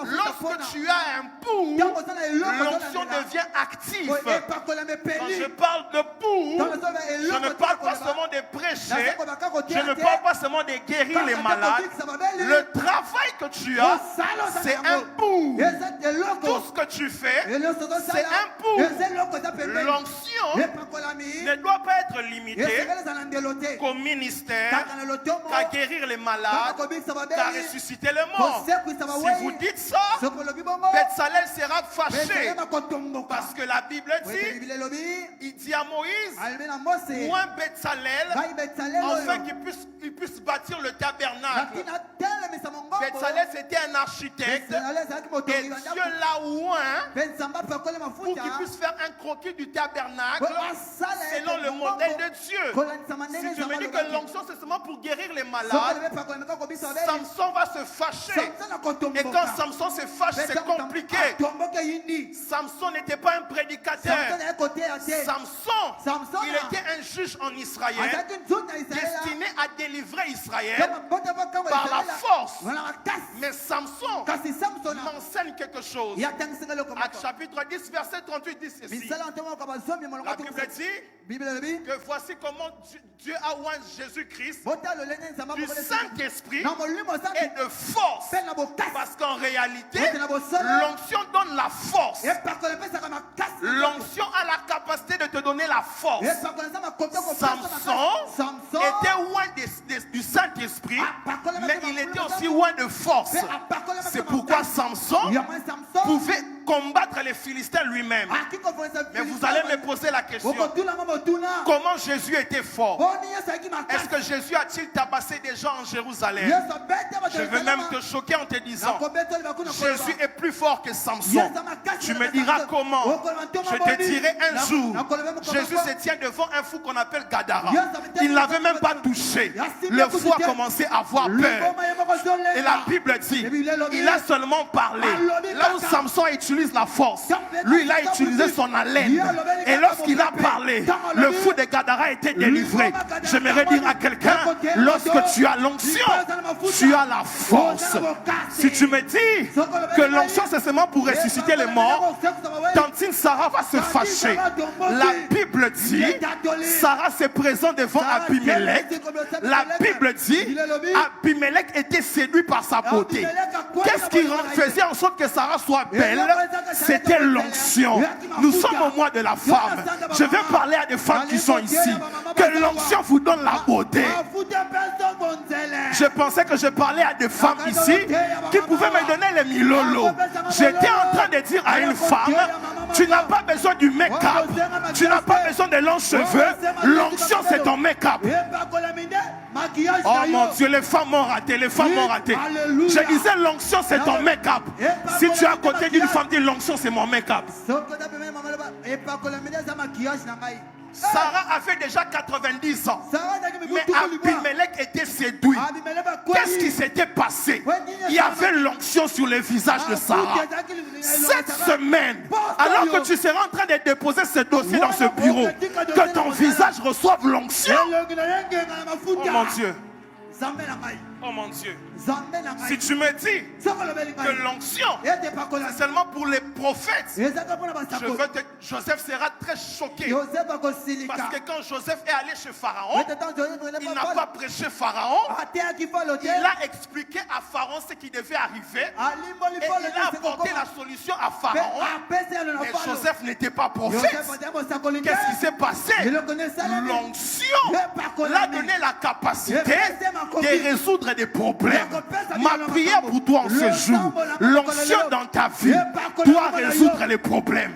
Lorsque tu as un pour, l'onction devient active. Quand je parle de pour, je ne parle pas seulement de prêcher, je ne parle pas seulement de guérir les malades. Le travail que tu as, c'est un pour. Tout ce que tu fais, c'est un pour. L'onction ne doit pas être limitée qu'au ministère, qu'à guérir les malades, qu'à ressusciter les morts. Si vous dites ça, Betsalel sera fâché. Parce que la Bible dit, il dit à Moïse, oint Betsalel, afin qu'il puisse bâtir le tabernacle. Betsalel c'était un architecte, et Dieu l'a oint pour qu'il puisse faire un croquis du tabernacle selon le modèle de Dieu. Si tu me dis que l'onction c'est seulement pour guérir les malades, Samson va se fâcher. Et quand Samson se fâche, c'est compliqué. Samson n'était pas un prédicateur. Samson, il était un juge en Israël, destiné à délivrer Israël par la force. Mais Samson m'enseigne quelque chose. Actes chapitre 10, verset 38 dit ceci. La Bible dit que voici comment Dieu a oint Jésus-Christ du Saint-Esprit et de force. Parce qu'en réalité, l'onction donne la force. L'onction a la capacité de te donner la force. Samson était oint du Saint-Esprit, mais il était aussi oint de force. C'est pourquoi Samson pouvait combattre les Philistins lui-même. Mais vous allez me poser la question, comment Jésus était fort? Est-ce que Jésus a-t-il tabassé des gens en Jérusalem? Je veux même te choquer en te disant, Jésus est plus fort que Samson. Tu me diras comment? Je te dirai un jour, Jésus se tient devant un fou qu'on appelle Gadara. Il ne l'avait même pas touché. Le fou a commencé à avoir peur. Et la Bible dit, il a seulement parlé. Là où Samson utilise la force, lui il a utilisé son haleine. Et lorsqu'il a parlé, le fou de Gadara a été délivré. J'aimerais dire à quelqu'un, lorsque tu as l'onction, tu as la force. Si tu me dis que l'onction c'est seulement pour ressusciter les morts, Tantine Sarah va se fâcher. La Bible dit, Sarah se présente devant Abimelech. La Bible dit, Abimelech était séduit par sa beauté. Qu'est-ce qui faisait en sorte que Sarah soit belle? C'était l'onction. Nous sommes au mois de la femme. Je vais parler à des femmes qui sont ici. Que l'onction vous donne la beauté. Je pensais que je parlais à des femmes ici qui pouvaient me donner les milolo. J'étais en train de dire à une femme, tu n'as pas besoin du make-up. Tu n'as pas besoin de longs cheveux. L'onction c'est ton make-up. Oh mon Dieu, les femmes m'ont raté, les femmes m'ont raté. Je disais l'onction c'est ton make-up. Si tu es à côté d'une femme, dis l'onction c'est mon make-up. Sarah avait déjà 90 ans. Mais Abimelech était séduit. Qu'est-ce qui s'était passé? Il y avait l'onction sur le visage de Sarah. Cette semaine, alors que tu seras en train de déposer ce dossier dans ce bureau, que ton visage reçoive l'onction. Oh mon Dieu. Oh mon Dieu. Si tu me dis que l'onction c'est seulement pour les prophètes, Joseph sera très choqué. Parce que quand Joseph est allé chez Pharaon, il n'a pas prêché Pharaon. Il a expliqué à Pharaon ce qui devait arriver. Et il a apporté la solution à Pharaon. Mais Joseph n'était pas prophète. Qu'est-ce qui s'est passé? L'onction l'a donné la capacité de résoudre des problèmes. Ma prière pour toi en ce jour, l'onction dans ta vie doit résoudre les problèmes.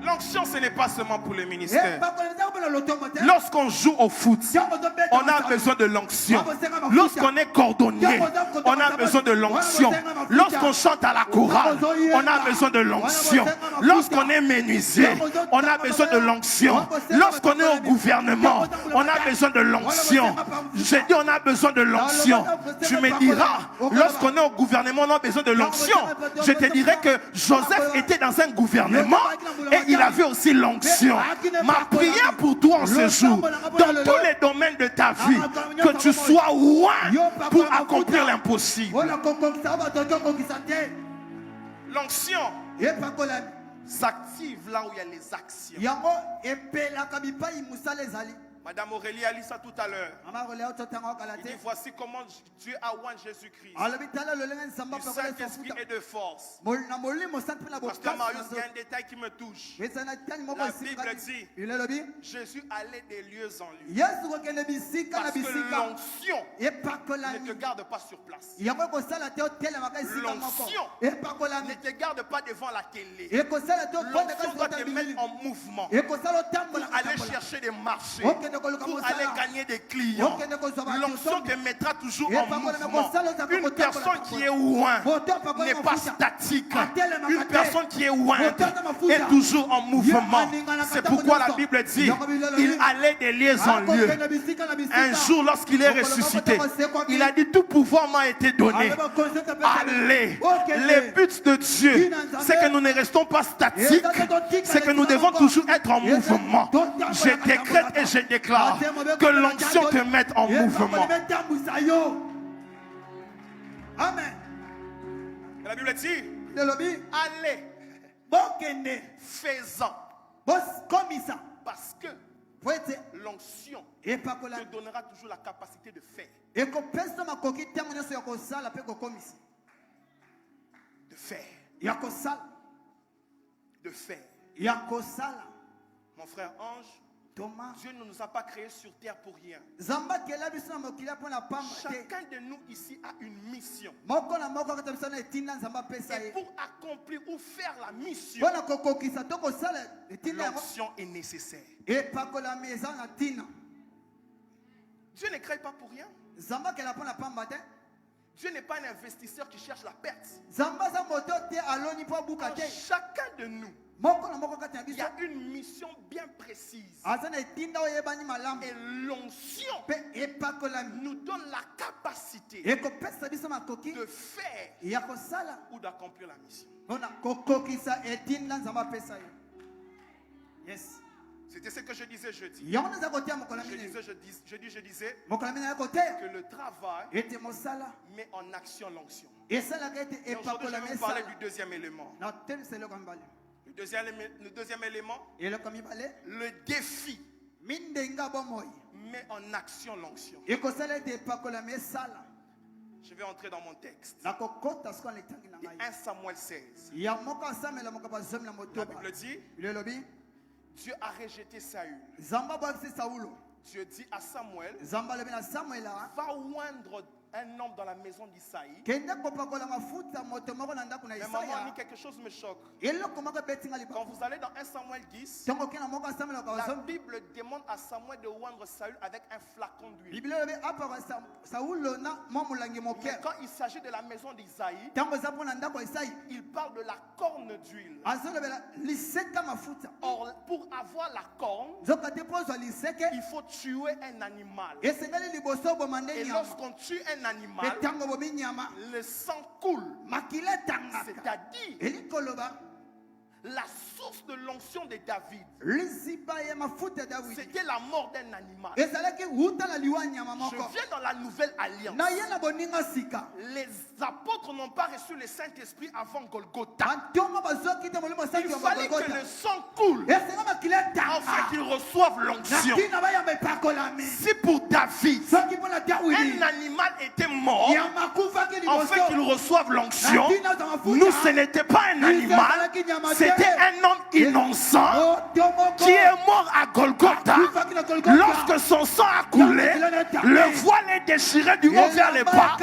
L'onction, ce n'est pas seulement pour le ministère. Lorsqu'on joue au foot, on a besoin de l'onction. Lorsqu'on est cordonnier, on a besoin de l'onction. Lorsqu'on chante à la chorale, on a besoin de l'onction. Lorsqu'on est menuisier, on a besoin de l'onction. Lorsqu'on est au gouvernement, on a besoin de l'onction. J'ai dit on a besoin de l'onction. Tu me diras, lorsqu'on est au gouvernement, on a besoin de l'onction. Je te dirais que Joseph était dans un gouvernement et il avait aussi l'onction. Ma prière pour toi en ce jour, dans tous les domaines de ta vie, que tu sois loin pour accomplir l'impossible. L'onction s'active là où il y a les actions. Madame Aurélie a lu ça tout à l'heure. Il dit voici comment Dieu a oint Jésus-Christ. Du Saint-Esprit et de force. Pasteur Marius, il y a un détail qui me touche. La Bible dit Jésus allait des lieux en lieu. Parce que l'onction ne te garde pas sur place. L'onction ne te garde pas devant la télé. L'onction doit te mettre en mouvement pour aller chercher des marchés, pour aller gagner des clients. L'onction te mettra toujours en mouvement. Une personne qui est loin n'est pas statique. Une personne qui est loin est toujours en mouvement. C'est pourquoi la Bible dit il allait des lieux en lieu. Un jour, lorsqu'il est ressuscité, il a dit tout pouvoir m'a été donné. Allez. Les buts de Dieu, c'est que nous ne restons pas statiques, c'est que nous devons toujours être en mouvement. Je décrète et je déclare que l'onction te mette en mouvement. Amen. La Bible dit allez, faisant. Parce que l'onction te donnera toujours la capacité de faire. De faire. De faire. Mon frère Ange, Dieu ne nous a pas créés sur terre pour rien. Chacun de nous ici a une mission. Et pour accomplir ou faire la mission, l'onction est nécessaire. Dieu ne crée pas pour rien. Dieu n'est pas un investisseur qui cherche la perte. Chacun de nous, il y a une mission bien précise. Et l'onction nous donne la capacité de faire ou d'accomplir la mission. Yes. C'était ce que je disais jeudi. Je disais que le travail met en action l'onction. Et aujourd'hui, je vais vous parler du deuxième élément. Le deuxième élément, le défi met en action l'onction. Je vais entrer dans mon texte. 1 Samuel 16. La Bible dit Dieu a rejeté Saül. Dieu dit à Samuel, va oindre un homme dans la maison d'Isaïe. Mais maman, quelque chose me choque. Quand vous allez dans 1 Samuel 10, la Bible demande à Samuel de oindre Saül avec un flacon d'huile. Mais quand il s'agit de la maison d'Isaïe, il parle de la corne d'huile. Or, pour avoir la corne, il faut tuer un animal. Et lorsqu'on tue un animal, le sang coule. C'est-à-dire, la source de l'onction de David, c'était la mort d'un animal. Je viens dans la nouvelle alliance. Les apôtres n'ont pas reçu le Saint-Esprit avant Golgotha. Il fallait que le sang coule afin qu'ils reçoivent l'onction. Si pour David, un animal était mort afin qu'il reçoive l'onction, nous, ce n'était pas un animal, c'était un homme innocent qui est mort à Golgotha. Lorsque son sang a coulé, le voile est déchiré du haut vers les bas.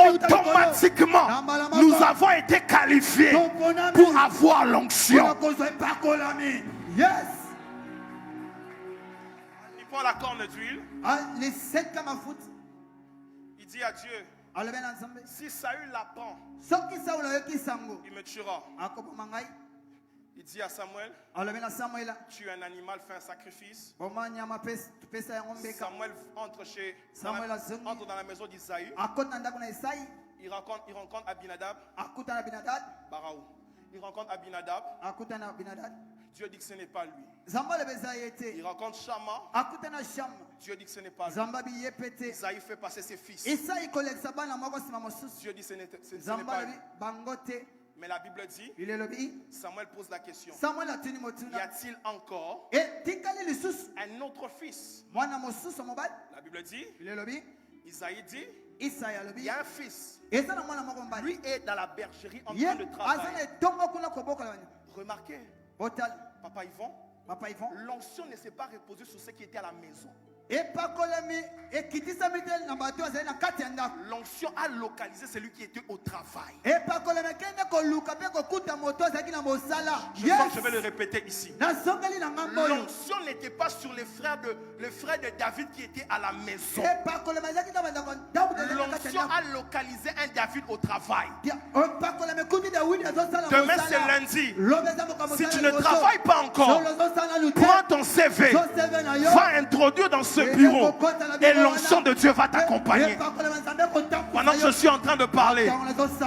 Automatiquement, nous avons été qualifiés pour avoir l'onction. Yes. Il prend la corne d'huile. Les 7 mafuta. Il dit à Dieu, si Saül l'apprend, il me tuera. Il dit à Samuel, tu es un animal, fais un sacrifice. Samuel entre dans la maison d'Isaïe. Il rencontre Abinadab. Baraou. Il rencontre Abinadab. Dieu dit que ce n'est pas lui. Il rencontre Shama. Dieu dit que ce n'est pas lui. Isaïe fait passer ses fils. Dieu dit que ce n'est pas lui. Mais la Bible dit, Samuel pose la question, y a-t-il encore un autre fils? La Bible dit, Isaïe dit, il y a un fils. Lui est dans la bergerie en train de travailler. Remarquez, Papa Yvon, l'onction ne s'est pas reposée sur ce qui était à la maison. L'onction a localisé celui qui était au travail. Je vais le répéter ici. L'onction n'était pas sur les frères de David qui étaient à la maison. L'onction a localisé un David au travail. Demain c'est lundi. Si tu ne travailles pas encore, prends ton CV, va introduire dans ce bureau et l'onction de Dieu va t'accompagner. Pendant que je suis en train de parler,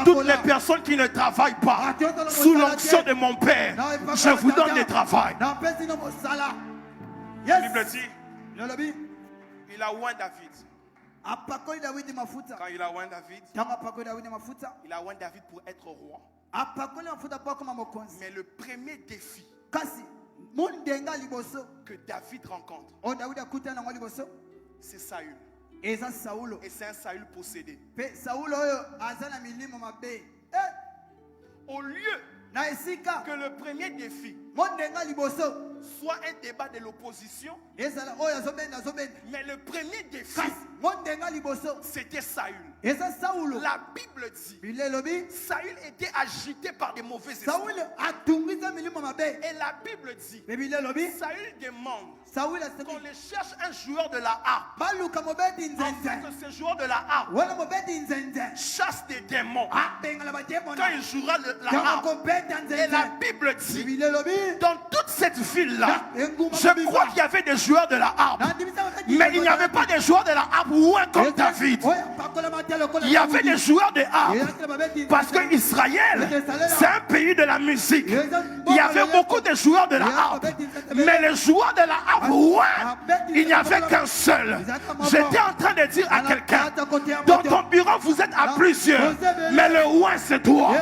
toutes les personnes qui ne travaillent pas, sous l'onction de mon Père, je vous donne des travail. La Bible dit, il a oint David. Quand il a oint David, il a oint David pour être roi. Mais le premier défi que David rencontre, c'est Saül. Et c'est un Saül possédé. Au lieu que le premier défi soit un débat de l'opposition, mais le premier défi, c'était Saül. La Bible dit, Saül était agité par des mauvais esprits. Et la Bible dit, Saül demande qu'on le cherche un joueur de la harpe, afin que ce joueur de la harpe chasse des démons quand il jouera la harpe. Et la Bible dit, dans toute cette ville-là, je crois qu'il y avait des joueurs de la harpe, mais il n'y avait pas des joueurs de la harpe loin comme David. Il y avait des joueurs de harpe parce que Israël, c'est un pays de la musique. Il y avait beaucoup de joueurs de la harpe, mais les joueurs de la harpe loin, il n'y avait qu'un seul. J'étais en train de dire à quelqu'un, dans ton bureau vous êtes à plusieurs, mais le ouin c'est toi.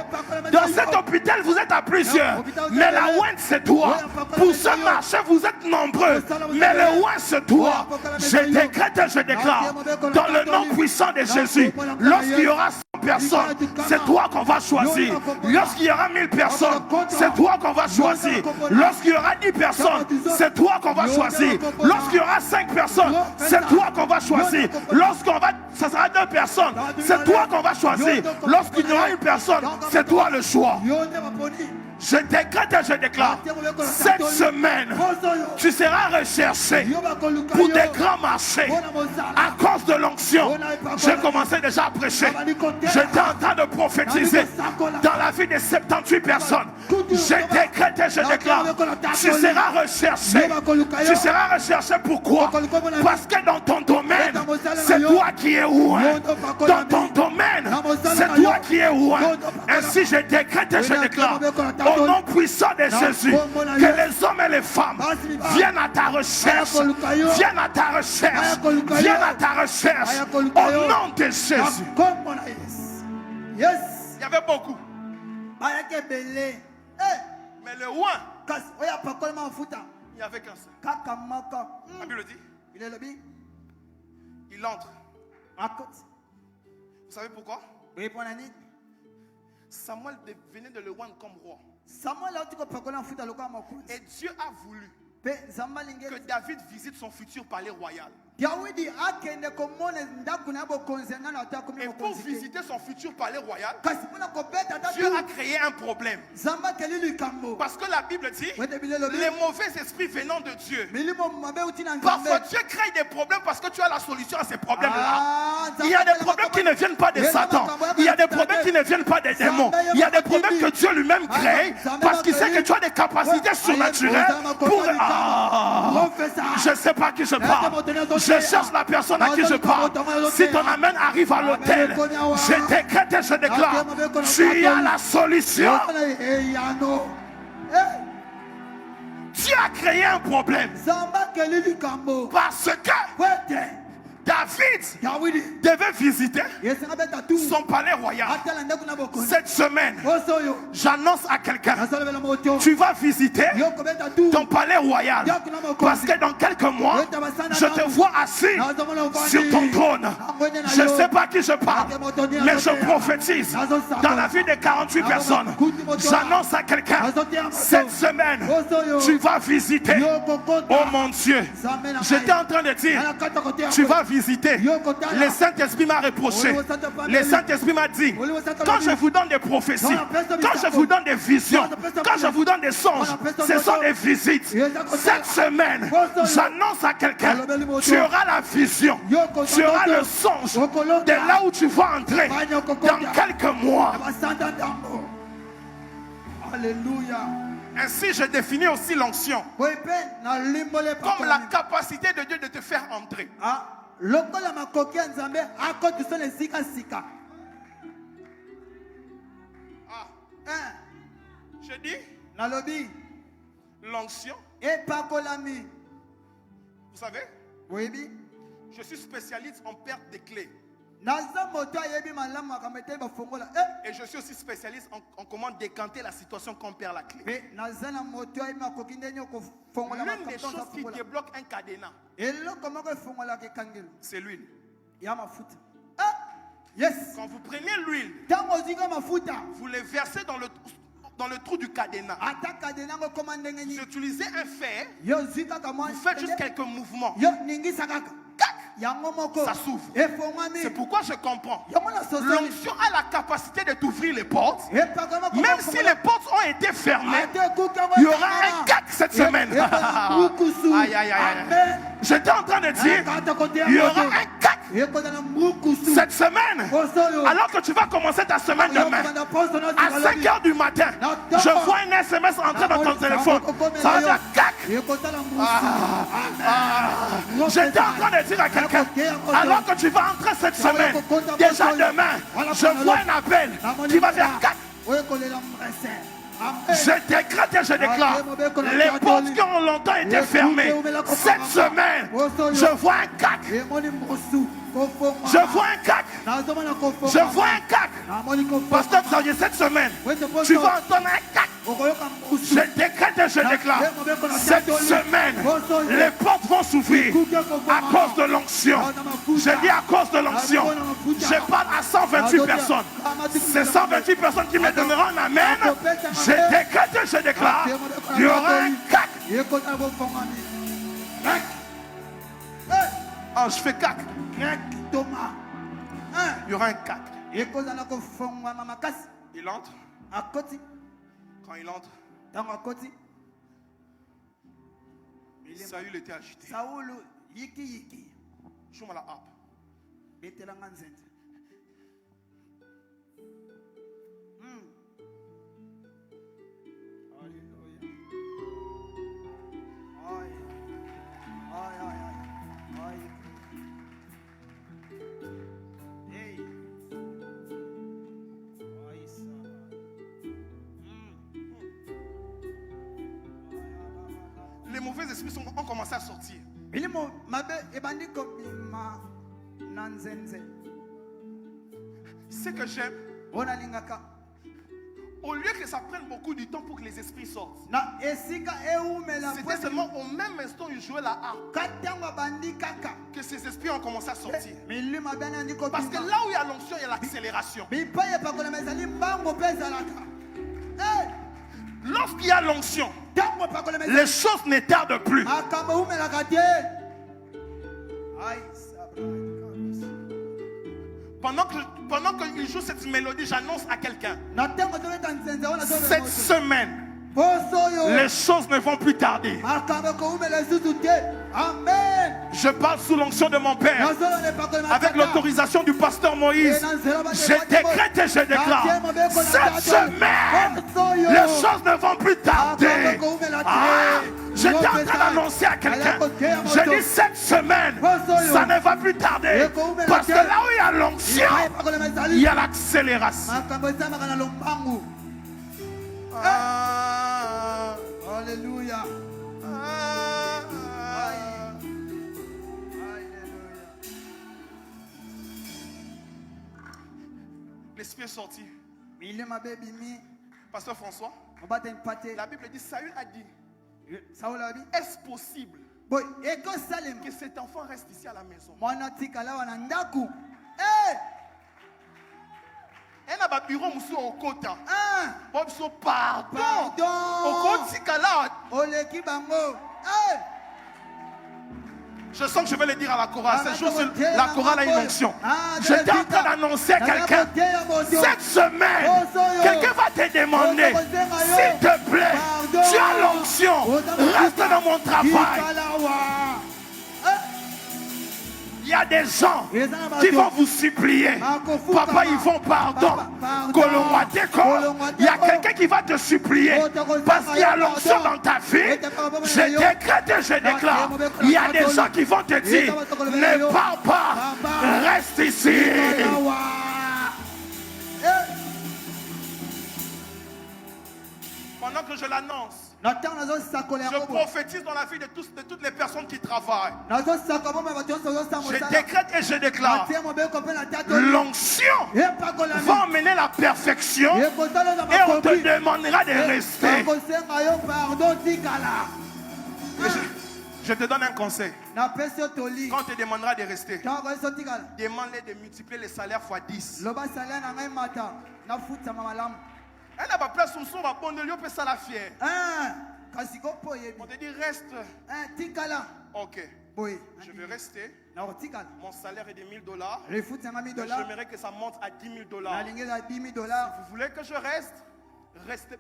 Dans cet hôpital vous êtes à plusieurs, mais la ouin c'est toi. Pour ce marché vous êtes nombreux, mais le ouin c'est toi. Je décrète et je déclare, dans le nom puissant de Jésus, lorsqu'il y aura 100 personnes, c'est toi qu'on va choisir. Lorsqu'il y aura 1000 personnes, c'est toi qu'on va choisir. Lorsqu'il y aura 10 personnes, c'est toi qu'on va choisir. Lorsqu'il y aura 5 personnes, c'est toi qu'on va choisir. Ça sera 2 personnes, c'est toi qu'on va choisir. Lorsqu'il y aura une personne, c'est toi le choix. Je décrète et je déclare, cette semaine, tu seras recherché pour des grands marchés à cause de l'onction. J'ai commencé déjà à prêcher. J'étais en train de prophétiser dans la vie de 78 personnes. Je décrète et je déclare, tu seras recherché. Tu seras recherché pourquoi? Parce que dans ton domaine, c'est toi qui es ouin. Dans ton domaine, c'est toi qui es ouin. Ainsi je décrète et je déclare, au nom puissant de Jésus, que les hommes et les femmes viennent à ta recherche, viennent à ta recherche, viennent à ta recherche, au nom de Jésus. Il y avait beaucoup, mais le ouin, il n'y avait qu'un seul. La Bible dit, il entre. Vous savez pourquoi? Samuel venait de le oindre comme roi. Et Dieu a voulu que David visite son futur palais royal. Et pour visiter son futur palais royal, Dieu a créé un problème. Parce que la Bible dit, les mauvais esprits venant de Dieu. Parfois Dieu crée des problèmes parce que tu as la solution à ces problèmes-là. Il y a des problèmes qui ne viennent pas de Satan. Il y a des problèmes qui ne viennent pas des démons. Il y a des problèmes que Dieu lui-même crée parce qu'il sait que tu as des capacités surnaturelles pour... je ne sais pas à qui je parle. Je cherche la personne à qui je parle. Si ton amen arrive à l'hôtel, je décrète et je déclare, tu as la solution. Dieu a créé un problème parce que David devait visiter son palais royal. Cette semaine, j'annonce à quelqu'un, tu vas visiter ton palais royal. Parce que dans quelques mois, je te vois assis sur ton trône. Je ne sais pas à qui je parle, mais je prophétise dans la vie des 48 personnes. J'annonce à quelqu'un, cette semaine, tu vas visiter. Oh mon Dieu, j'étais en train de dire, tu vas visiter. Le Saint-Esprit m'a reproché. Le Saint-Esprit m'a dit, quand je vous donne des prophéties, quand je vous donne des visions, quand je vous donne des songes, ce sont des visites. Cette semaine, j'annonce à quelqu'un, tu auras la vision, tu auras le songe de là où tu vas entrer dans quelques mois. Alléluia. Ainsi, je définis aussi l'onction comme la capacité de Dieu de te faire entrer. Je dis l'onction. Vous savez, je suis spécialiste en perte des clés. Et je suis aussi spécialiste en comment décanter la situation quand on perd la clé. L'une des choses qui débloque un cadenas, c'est l'huile. Quand vous prenez l'huile, vous les versez dans le trou du cadenas. Vous utilisez un fer, vous faites juste quelques mouvements. Ça s'ouvre. C'est pourquoi je comprends. L'onction a la capacité de t'ouvrir les portes. Même si les portes ont été fermées, il y aura un cac cette semaine. Aïe, aïe, aïe. J'étais en train de dire, il y aura un cac cette semaine. Alors que tu vas commencer ta semaine demain, à 5h du matin, je vois un SMS entrer dans ton téléphone. Ça va dire cac. J'étais en train de dire à quelqu'un, alors que tu vas entrer cette semaine, déjà demain, je vois un appel qui va faire cac. Je décrète et je déclare, les portes qui ont longtemps été fermées, cette semaine, je vois un cac. Je vois un cac. Je vois un cac. Pasteur Xavier, cette semaine, tu vas entendre un cac. Je décrète et je déclare, cette semaine, les portes vont s'ouvrir à cause de l'onction. Je dis à cause de l'onction. Je parle à 128 personnes. Ces 128 personnes qui me donneront un amen, je décrète et je déclare, il y aura un cac. Ah, je fais cac. Il y aura un cac. Il entre. Quand il entre, Saül était agité. Joue-moi la harpe. Les mauvais esprits ont commencé à sortir. Ce que j'aime, au lieu que ça prenne beaucoup de temps pour que les esprits sortent, c'était seulement au même instant où ils jouaient la harpe que ces esprits ont commencé à sortir. Parce que là où il y a l'onction, il y a l'accélération. Lorsqu'il y a l'onction, les choses ne tardent plus. Pendant qu'il joue cette mélodie, j'annonce à quelqu'un, cette semaine, les choses ne vont plus tarder. Amen. Je parle sous l'onction de mon Père, avec l'autorisation du pasteur Moïse. Je décrète et je déclare, cette semaine, les choses ne vont plus tarder. J'étais en train d'annoncer à quelqu'un, je dis cette semaine, ça ne va plus tarder. Parce que là où il y a l'onction, il y a l'accélération. Alléluia. L'esprit est sorti. Pasteur François, la Bible dit, Saül a dit, est-ce possible que cet enfant reste ici à la maison? Elle a un bureau au Kota. Pardon. Je sens que je vais le dire à la chorale. Ce jour, la chorale a une onction. J'étais en train d'annoncer à quelqu'un, cette semaine, quelqu'un va te demander, s'il te plaît, tu as l'onction, reste dans mon travail. Il y a des gens qui vont vous supplier. Papa, ils vont pardon. Il y a quelqu'un qui va te supplier parce qu'il y a l'onction dans ta vie. Je décrète et je déclare. Il y a des gens qui vont te dire, ne pars pas, reste ici. Pendant que je l'annonce, je prophétise dans la vie de toutes les personnes qui travaillent. Je décrète et je déclare, l'onction va emmener la perfection et on te demandera de rester. Je te donne un conseil. Quand on te demandera de rester, demande-les de multiplier les salaires x 10. Elle n'a pas place sur son bon de lui, on peut ça la fière. On te dit reste. Ok. Je vais rester. Mon salaire est de $1000. J'aimerais que ça monte à $10 000. Si vous voulez que je reste,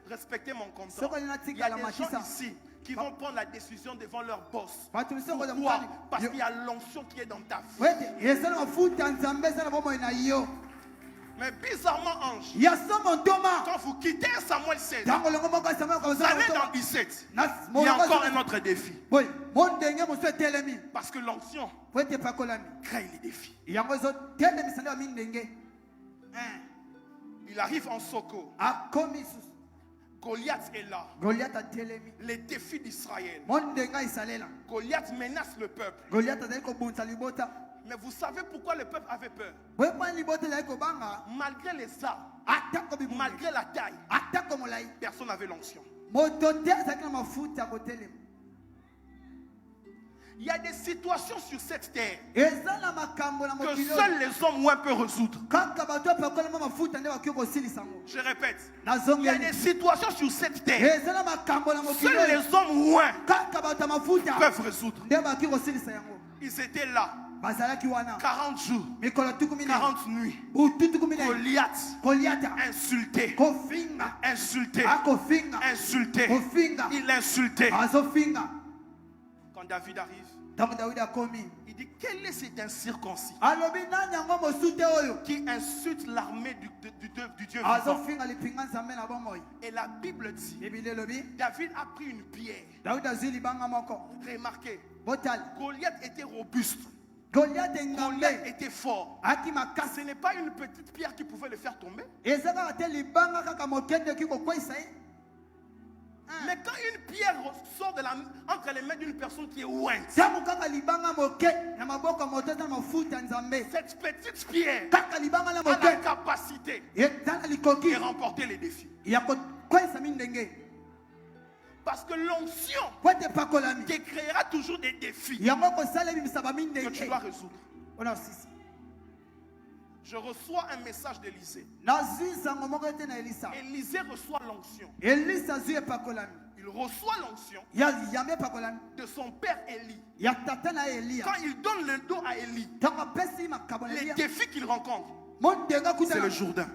respectez mon contrat. Il y a des gens ici qui vont prendre la décision devant leur boss. Pourquoi? Parce qu'il y a l'onction qui est dans ta vie. Mais bizarrement, ange, quand vous quittez Samuel 16, vous allez dans 17. Il y a encore un autre défi. Parce que l'onction crée les défis. Il arrive en Soko. Goliath est là. Les défis d'Israël. Goliath menace le peuple. Mais vous savez pourquoi le peuple avait peur? Malgré les armes, malgré la taille, personne n'avait l'onction. Il y a des situations sur cette terre que seuls les hommes moins peuvent résoudre. Je répète, il y a des situations sur cette terre que seuls les hommes moins peuvent résoudre. Ils étaient là 40 jours, 40 nuits. Goliath insulté, insulté, insulté. Il insultait. Quand David arrive, il dit, quel est cet incirconcis qui insulte l'armée du Dieu vivant? Et la Bible dit, David a pris une pierre. Remarquez, Goliath était robuste. Goliath était fort. Ce n'est pas une petite pierre qui pouvait le faire tomber. Mais quand une pierre sort entre les mains d'une personne qui est ointe, cette petite pierre a la capacité de remporter les défis. Parce que l'onction te créera toujours des défis que tu dois résoudre. Je reçois un message d'Élisée. Élisée reçoit l'onction. Il reçoit l'onction de son père Élie. Quand il donne le dos à Élie, les défis qu'il rencontre, c'est le Jourdain.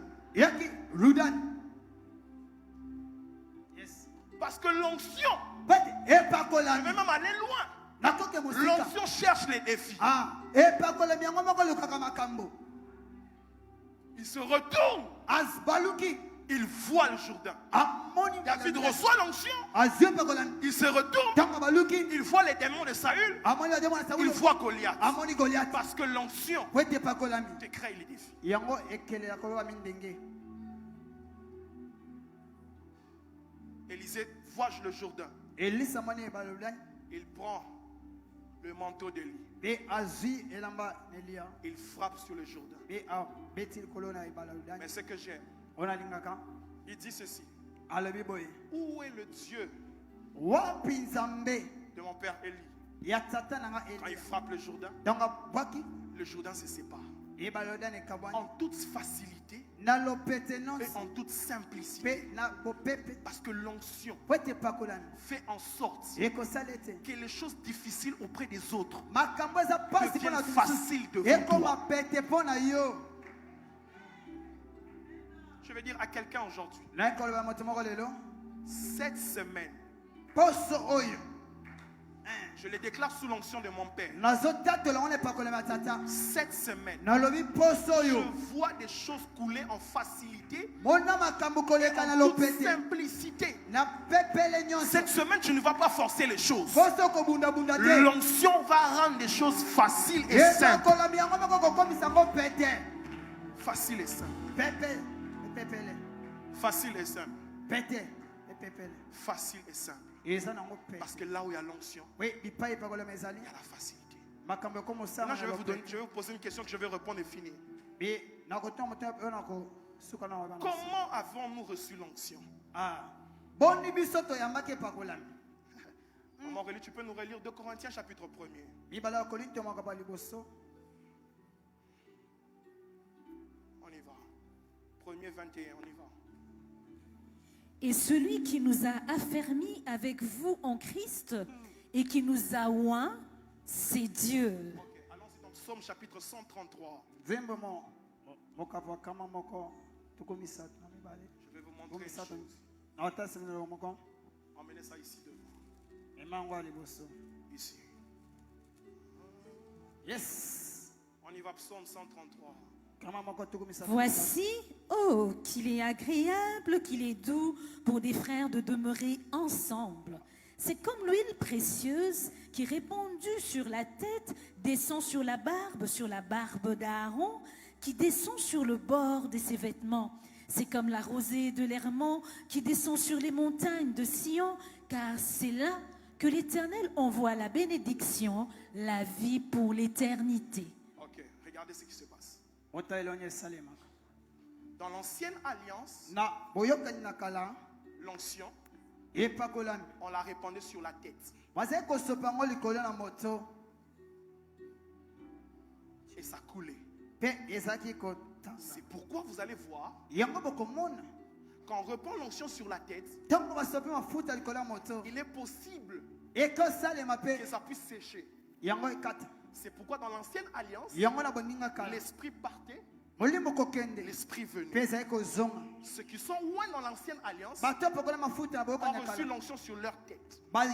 Parce que l'onction, je vais même aller loin. L'onction cherche les défis. Il se retourne. Il voit le Jourdain. David reçoit l'onction. Il se retourne. Il voit les démons de Saül. Il voit Goliath. Parce que l'onction te crée les défis. Élisée voit le Jourdain. Il prend le manteau d'Élie. Il frappe sur le Jourdain. Mais ce que j'aime, il dit ceci. Où est le Dieu de mon père Élie? Quand il frappe le Jourdain se sépare. En toute facilité et en toute simplicité. Parce que l'onction fait en sorte que les choses difficiles auprès des autres deviennent faciles devant toi. Je vais dire à quelqu'un aujourd'hui, cette semaine, je les déclare sous l'onction de mon père. Cette semaine, je vois des choses couler en facilité et en toute simplicité. Cette semaine, tu ne vas pas forcer les choses. L'onction va rendre les choses faciles et simples. Facile et simple. Facile et simple. Facile et simple. Parce que là où il y a l'onction, il y a la facilité. Maintenant, je vais vous poser une question que je vais répondre et finir. Comment avons-nous reçu l'onction? Maman Aurélie, tu peux nous relire 2 Corinthiens chapitre 1er. On y va. 1er 21, on y va. Et celui qui nous a affermis avec vous en Christ et qui nous a oints, c'est Dieu. Okay. Allons-y dans Psaume chapitre 133. Je vais vous montrer une chose. Emmenez ça ici devant. Ici. Yes. On y va, Psaume 133. Voici, oh, qu'il est agréable, qu'il est doux pour des frères de demeurer ensemble. C'est comme l'huile précieuse qui, répandue sur la tête, descend sur la barbe d'Aaron, qui descend sur le bord de ses vêtements. C'est comme la rosée de l'Hermon qui descend sur les montagnes de Sion, car c'est là que l'Éternel envoie la bénédiction, la vie pour l'éternité. Ok, regardez ce qui se passe. Dans l'ancienne alliance, l'onction, on la répandait sur la tête. Et ça coulait. C'est pourquoi vous allez voir, quand on répand l'onction sur la tête, il est possible que ça puisse sécher. C'est pourquoi dans l'ancienne alliance, l'esprit partait, l'esprit venait. Ceux qui sont loin dans l'ancienne alliance ont reçu l'onction sur leur tête. Mais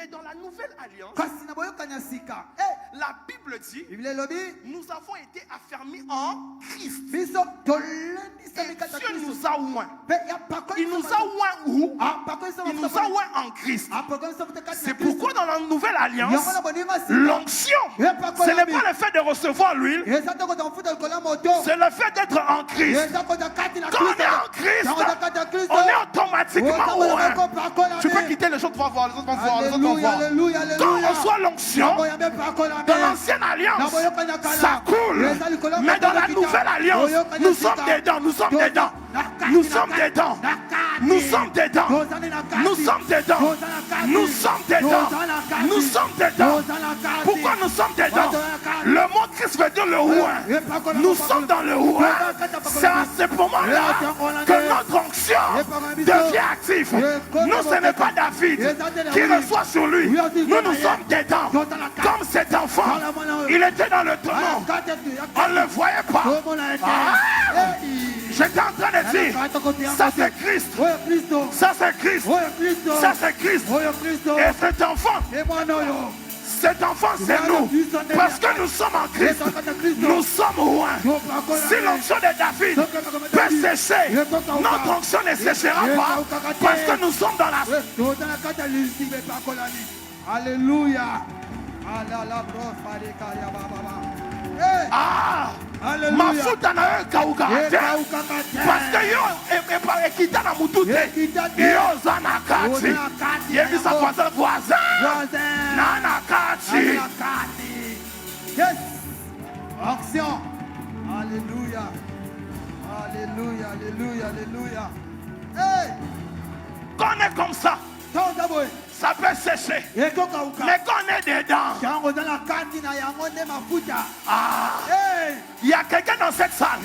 dans la nouvelle alliance, la Bible dit, nous avons été affermis en Christ. Et Dieu nous a oints. Il nous a oints où? Il nous a oints en Christ. C'est pourquoi dans la nouvelle alliance, l'onction, ce n'est pas le fait de recevoir l'huile, c'est le fait d'être en Christ. Quand on est en Christ, on est automatiquement oint. Tu peux quitter, les autres vont voir, les autres vont voir, les autres vont voir. Quand on reçoit l'onction, dans l'ancienne alliance, ça coule. Mais dans la nouvelle alliance, nous sommes dedans, nous sommes dedans. Nous sommes dedans. Nous sommes dedans. Nous sommes dedans. Nous sommes dedans. Nous sommes dedans. Pourquoi nous sommes dedans? Le mot Christ veut dire le roi. Nous sommes dans le roi. C'est à ce moment-là que notre onction devient active. Nous, ce n'est pas David qui reçoit sur lui. Nous sommes dedans. Comme cet enfant, il était dans le tonneau. On ne le voyait pas. J'étais en train de dire, ça c'est Christ. Ça c'est Christ. Ça c'est Christ. Et cet enfant c'est nous. Parce que nous sommes en Christ. Nous sommes loin. Si l'onction de David peut sécher, notre onction ne séchera pas. Parce que nous sommes dans la... Alléluia. Ah, mafuta na yo kaukate parce que yo ekita na mutu te yo za na kati yebisa voisin na kati. Yes, action. Alléluia, alléluia, alléluia, alléluia. Hey, quand on est comme ça, ça peut sécher. Mais quand on est dedans, il y a quelqu'un dans cette salle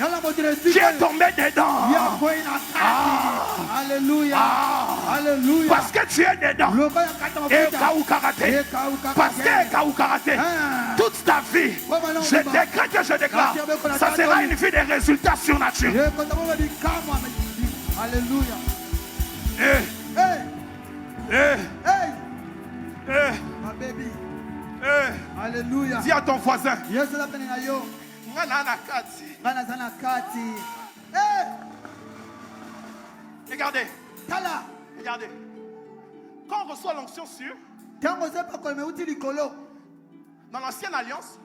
qui est tombé dedans. Alléluia. Alléluia. Parce que tu es dedans. Et parce que toute ta vie, je décrète que je déclare, ça sera une vie de résultats surnaturels. Alléluia. My baby. Alléluia. Dis à ton voisin. Regardez. Regardez. Quand on reçoit l'onction sur, dans l'ancienne alliance,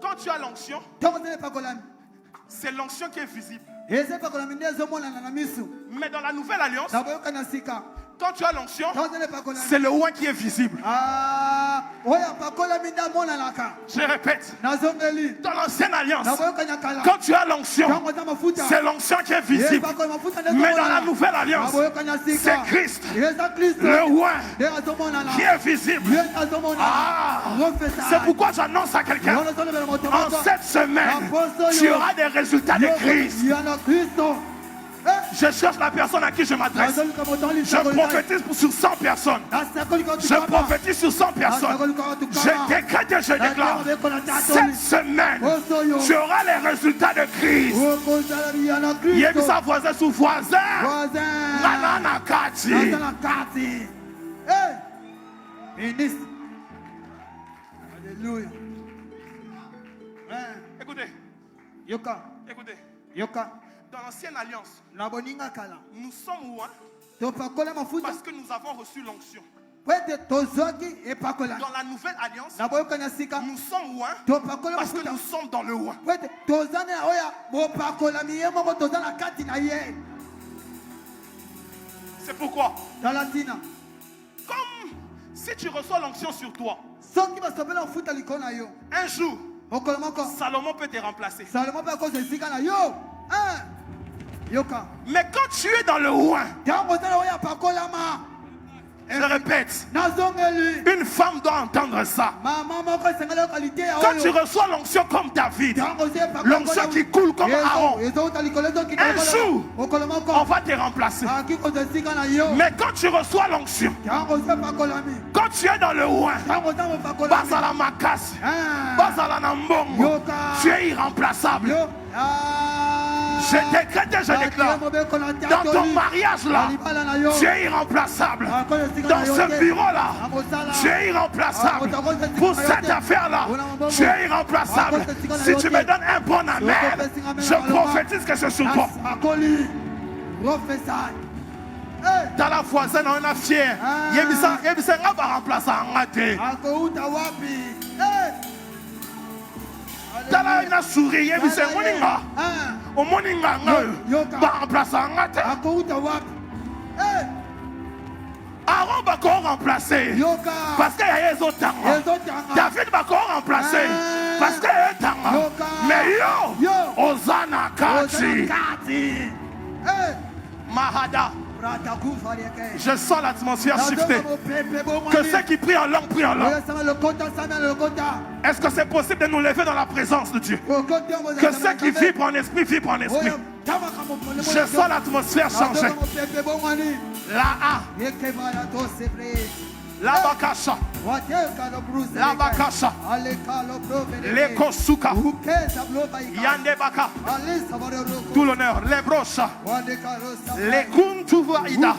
quand tu as l'onction, c'est l'onction qui est visible. Mais dans la nouvelle alliance, quand tu as l'onction, c'est le oint qui est visible. Je répète, dans l'ancienne alliance, quand tu as l'onction, c'est l'onction qui est visible. Mais dans la nouvelle alliance, c'est Christ, le oint qui est visible. C'est pourquoi j'annonce à quelqu'un, en cette semaine, tu auras des résultats de Christ. Je cherche la personne à qui je m'adresse. Je prophétise sur 100 personnes. Je prophétise sur 100 personnes. Je décrète et je déclare. Cette semaine, tu auras les résultats de Christ. Il y a sa voisin sous voisin. Nanana Kati. Ministre. Alléluia. Écoutez. Yoka. Écoutez. Yoka. Dans l'ancienne alliance, nous sommes loin parce que nous avons reçu l'onction. Dans la nouvelle alliance, nous sommes loin parce que nous sommes dans le loin. C'est pourquoi, comme si tu reçois l'onction sur toi, un jour, Salomon peut te remplacer. Mais quand tu es dans le loin, je répète, une femme doit entendre ça. Quand tu reçois l'onction comme David, l'onction qui coule comme Aaron, un jour, on va te remplacer. Mais quand tu reçois l'onction, quand tu es dans le loin, Bazala Makasi, Bazala Nambongo, tu es irremplaçable. Je décrète et je déclare, dans ton mariage là, tu es irremplaçable. Dans ce bureau là, tu es irremplaçable. Pour cette affaire là, tu es irremplaçable. Si tu me donnes un bon amen, je prophétise que c'est sur toi. Dans la voisine, on est fier. Yebisa va remplacer en raté. Tala ina souri yebisa moninga. O moninga va remplacer en raté. Aaron va encore remplacer. Parce qu'il y a les autres. David va encore remplacer. Parce qu'il y a les autres. Mais yo, Ozana Kati. Mahada. Je sens l'atmosphère shifter. Que ceux qui prient en langue prient en langue. Est-ce que c'est possible de nous lever dans la présence de Dieu? Que ceux qui vibrent en esprit vibrent en esprit. Je sens l'atmosphère changer. La bakasha. La bakasha. Les kosuka. Yandebaka. Tout l'honneur. Les broches. Les kuntuvaida.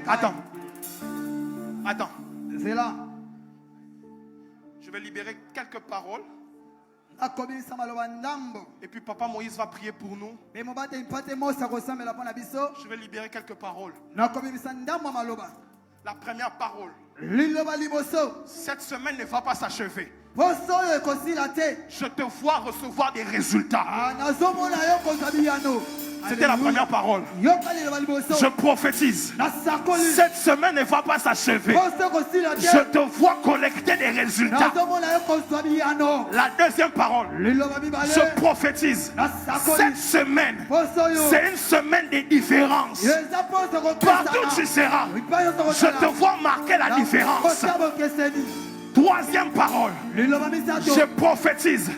Attends. Attends. Je vais libérer quelques paroles. Et puis Papa Moïse va prier pour nous. Je vais libérer quelques paroles. La première parole. Cette semaine ne va pas s'achever. Je te vois recevoir des résultats. C'était la première parole. Je prophétise. Cette semaine ne va pas s'achever. Je te vois collecter des résultats. La deuxième parole. Je prophétise. Cette semaine, c'est une semaine de différence. Partout où tu seras, je te vois marquer la différence. Troisième parole, je prophétise,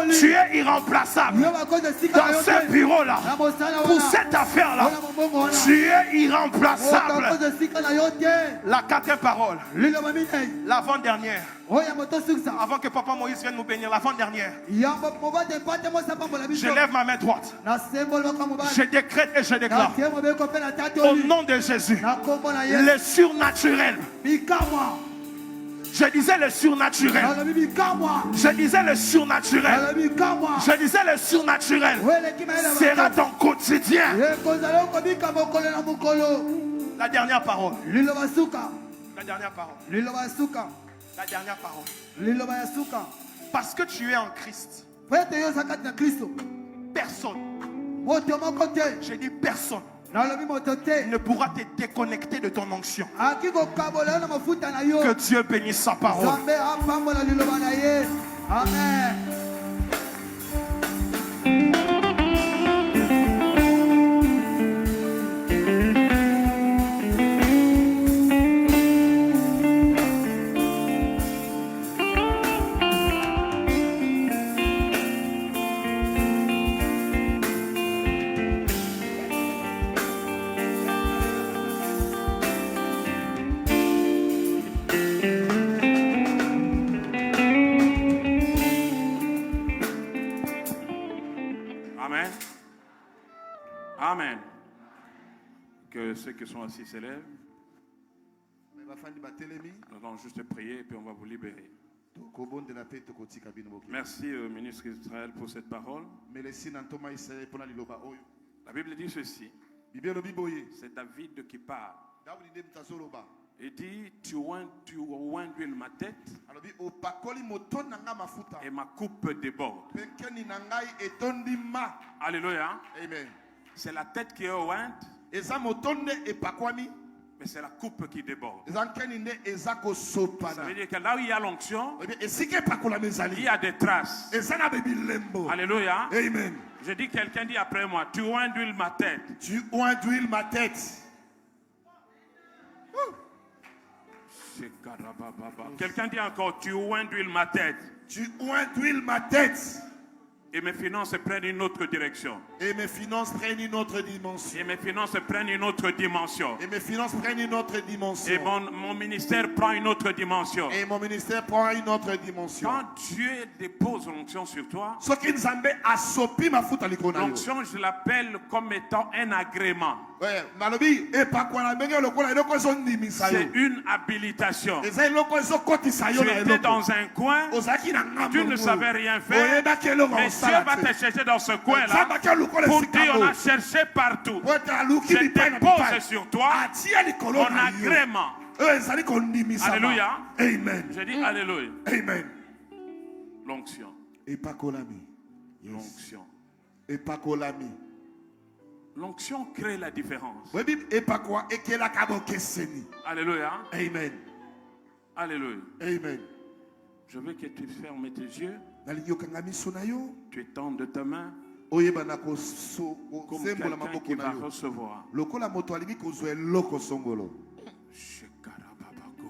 tu es irremplaçable dans ce bureau-là, pour cette affaire-là, tu es irremplaçable. La quatrième parole, l'avant-dernière, avant que Papa Moïse vienne nous bénir, l'avant-dernière, je lève ma main droite, je décrète et je déclare, au nom de Jésus, le surnaturel. Je disais le surnaturel. Je disais le surnaturel. Je disais le surnaturel sera ton quotidien. La dernière parole. La dernière parole. La dernière parole. Parce que tu es en Christ. Personne. J'ai dit personne ne pourra te déconnecter de ton onction. Que Dieu bénisse sa parole. Amen. Amen. Que ceux qui sont assis s'élèvent. Nous allons juste prier et puis on va vous libérer. Merci au ministre d'Israël pour cette parole. La Bible dit ceci. C'est David qui parle. Il dit, tu oinduis ma tête et ma coupe déborde. Alléluia. Amen. C'est la tête qui est ointe, mais c'est la coupe qui déborde. Ça veut dire que là où il y a l'onction, il y a des traces. Alléluia. Amen. Je dis, quelqu'un dit après moi, tu oinduis ma tête. Tu oinduis ma tête. Quelqu'un dit encore, tu oinduis ma tête. Tu oinduis ma tête. Et mes finances prennent une autre direction. Et mes finances prennent une autre dimension. Et mes finances prennent une autre dimension. Et mes finances prennent une autre dimension. Et mon ministère prend une autre dimension. Et mon ministère prend une autre dimension. Quand Dieu dépose l'onction sur toi, l'onction, je l'appelle comme étant un agrément. C'est une habilitation. Tu étais dans un coin, tu ne savais rien faire, mais Dieu va te chercher dans ce coin-là pour dire on a cherché partout. Je dépose sur toi mon agrément. Alléluia. Amen. Je dis alléluia. Amen. L'onction. L'onction. L'onction crée la différence. Alléluia. Amen. Alléluia. Amen. Je veux que tu fermes tes yeux. Tu étendes ta main. Comme quelqu'un qui va recevoir.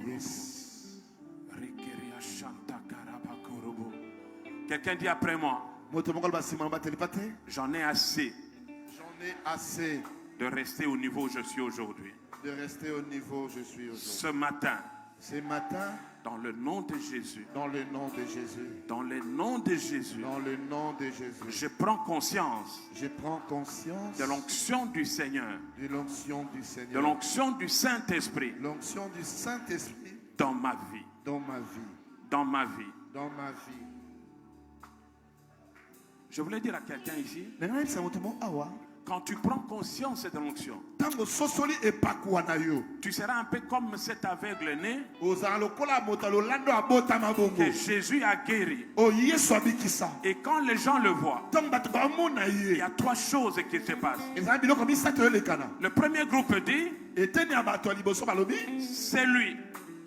Yes. Quelqu'un dit après moi. J'en ai assez. De rester au niveau où je suis aujourd'hui. Ce matin. Dans le nom de Jésus. Dans le nom de Jésus. Dans le nom de Jésus. Dans le nom de Jésus. Je prends conscience. Je prends conscience. De l'onction du Seigneur. De l'onction du Seigneur. De l'onction du Saint-Esprit. L'onction du Saint-Esprit. Dans ma vie. Dans ma vie. Dans ma vie. Dans ma vie. Je voulais dire à quelqu'un ici. Quand tu prends conscience de l'onction, tu seras un peu comme cet aveugle-né que Jésus a guéri. Et quand les gens le voient, il y a trois choses qui se passent. Le premier groupe dit, c'est lui.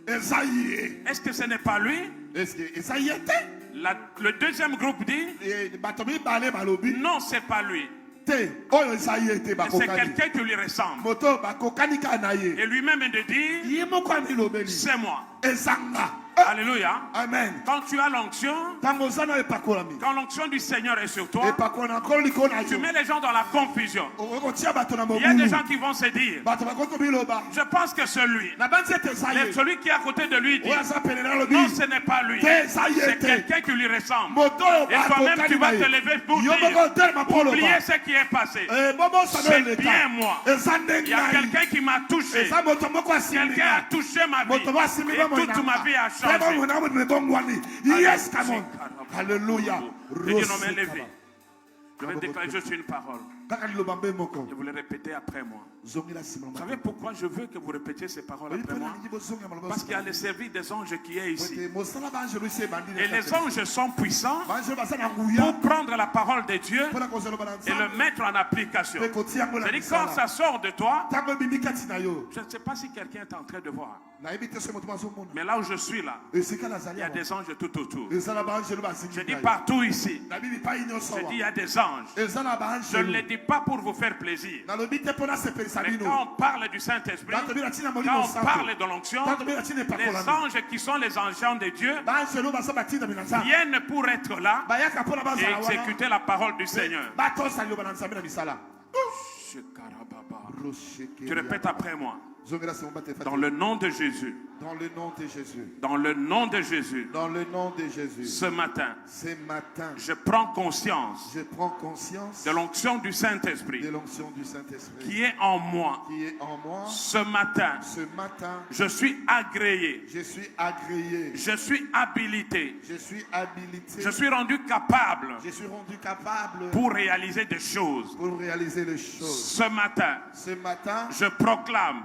Est-ce que ce n'est pas lui? Le deuxième groupe dit, non, c'est pas lui. C'est quelqu'un qui lui ressemble. Et lui-même de dire, c'est moi. Alléluia. Amen. Quand tu as l'onction, quand l'onction du Seigneur est sur toi, tu mets les gens dans la confusion. Il y a des gens qui vont se dire, je pense que celui qui est à côté de lui dit, non, ce n'est pas lui, c'est quelqu'un qui lui ressemble. Et toi-même tu vas te lever pour dire, oubliez ce qui est passé, c'est bien moi. Il y a quelqu'un qui m'a touché, quelqu'un a touché ma vie et toute ma vie a changé. Yes, come on. Hallelujah. Je vais déclarer juste une parole. Et vous le répétez après moi. Vous savez pourquoi je veux que vous répétiez ces paroles après moi? Parce qu'il y a le service des anges qui est ici. Et les anges sont puissants pour prendre la parole de Dieu et le mettre en application. C'est-à-dire quand ça sort de toi, je ne sais pas si quelqu'un est en train de voir. Mais là où je suis là, il y a des anges tout autour. Je dis partout ici. Je dis il y a des anges. Je ne le dis pas pour vous faire plaisir. Mais quand on parle du Saint-Esprit, quand on parle de l'onction, les anges qui sont les agents de Dieu viennent pour être là et exécuter la parole du Seigneur. Tu répètes après moi. Dans le nom de Jésus. Dans le nom de Jésus. Dans le nom de Jésus. Dans le nom de Jésus. Ce matin. Je prends conscience. Je prends conscience. De l'onction du Saint-Esprit. De l'onction du Saint-Esprit. Qui est en moi. Qui est en moi. Ce matin. Ce matin. Je suis agréé. Je suis agréé. Je suis habilité. Je suis habilité. Je suis rendu capable. Je suis rendu capable. Pour réaliser des choses. Pour réaliser les choses. Ce matin. Ce matin. Je proclame.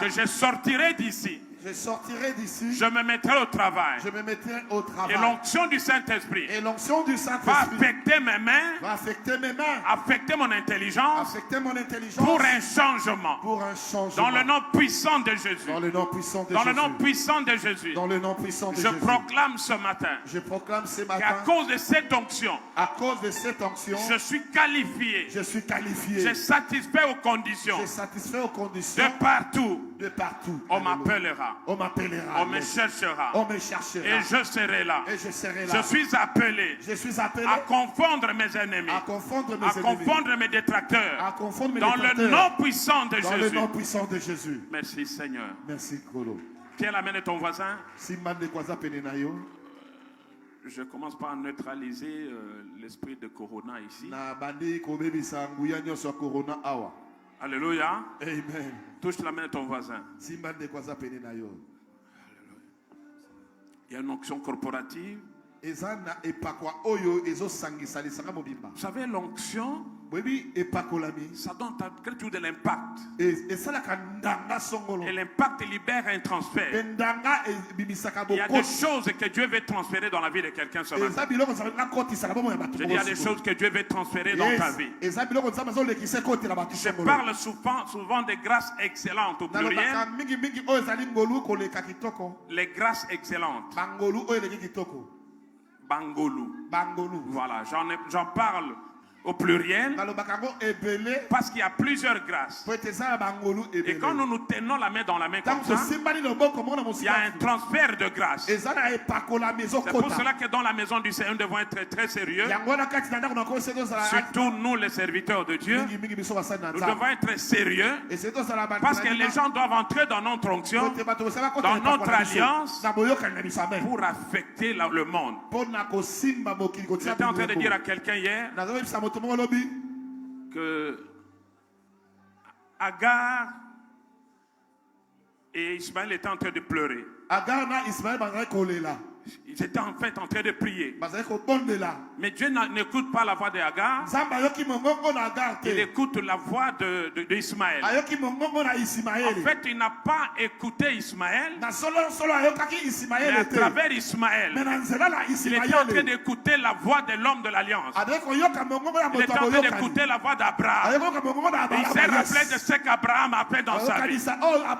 Que je sortirai d'ici. Je sortirai d'ici. Je me mettrai au travail. Je me mettrai au travail. Et l'onction du Saint-Esprit. Et l'onction du Saint-Esprit va affecter mes mains. Va affecter mes mains. Affecter mon intelligence. Affecter mon intelligence. Pour un changement. Pour un changement. Dans le nom puissant de Jésus. Dans le nom puissant de Jésus. Dans le nom puissant de Jésus. Dans le nom puissant de Jésus. Je proclame ce matin. Je proclame ce matin. Qu'à cause de cette onction. À cause de cette onction. Je suis qualifié. Je suis qualifié. Je satisfais aux conditions. Je satisfais aux conditions. De partout. De partout. On m'appellera. On m'appellera. On me cherchera. On me cherchera. Et je serai là. Et je serai là. Je suis appelé. Je suis appelé. À confondre mes ennemis. À confondre mes ennemis. À confondre mes détracteurs. À confondre mes dans détracteurs. Le nom puissant de dans Jésus. Dans le nom puissant de Jésus. Merci Seigneur. Merci Kolo. Tiens la main de ton voisin. Je commence par neutraliser l'esprit de Corona ici. Alléluia. Amen. Touche la main de ton voisin. Il y a une onction corporative. Vous savez, l'onction, ça donne quelque de l'impact. Et l'impact libère un transfert. Il y a des choses que Dieu veut transférer dans la vie de quelqu'un ce matin. Je dis, il y a des choses que Dieu veut transférer dans ta vie. Je parle souvent des grâces excellentes au pluriel. Les grâces excellentes. Bangolou. Voilà, j'en parle au pluriel, parce qu'il y a plusieurs grâces. Et quand nous nous tenons la main dans la main comme ça, il y a un transfert de grâce. C'est pour cela que dans la maison du Seigneur, nous devons être très sérieux. Surtout nous, les serviteurs de Dieu, nous devons être sérieux, parce que les gens doivent entrer dans notre onction, dans notre alliance, pour affecter le monde. J'étais en train de dire à quelqu'un hier que Agar et Ismaël étaient en train de pleurer. Ils étaient en fait en train de prier. Mais Dieu n'écoute pas la voix d'Agar. Il écoute la voix d'Ismaël. En fait, il n'a pas écouté Ismaël. Mais à travers Ismaël, il était en train d'écouter la voix de l'homme de l'Alliance. Il était en train d'écouter la voix d'Abraham. Il s'est rappelé de ce qu'Abraham a fait dans sa vie.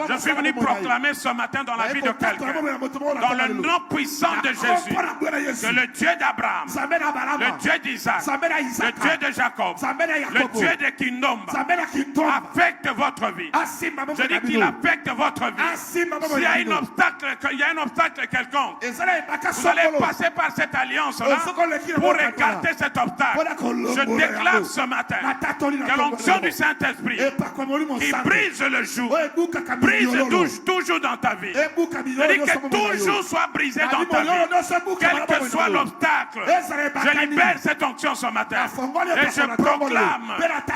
Je suis venu proclamer ce matin dans la vie de quelqu'un, dans le nom puissant de Jésus, que le Dieu d'Abraham, le Dieu d'Isaac, le Dieu de Jacob, le Dieu de Kindomba affecte votre vie. Je dis qu'il affecte votre vie. S'il y a un obstacle quelconque, vous allez passer par cette alliance-là pour écarter cet obstacle. Je déclare ce matin que l'onction du Saint-Esprit qui brise le joug, brise toujours dans ta vie. Je dis que toujours soit brisé dans ta vie. Quel que soit l'obstacle, je libère cette onction ce matin. Et je proclame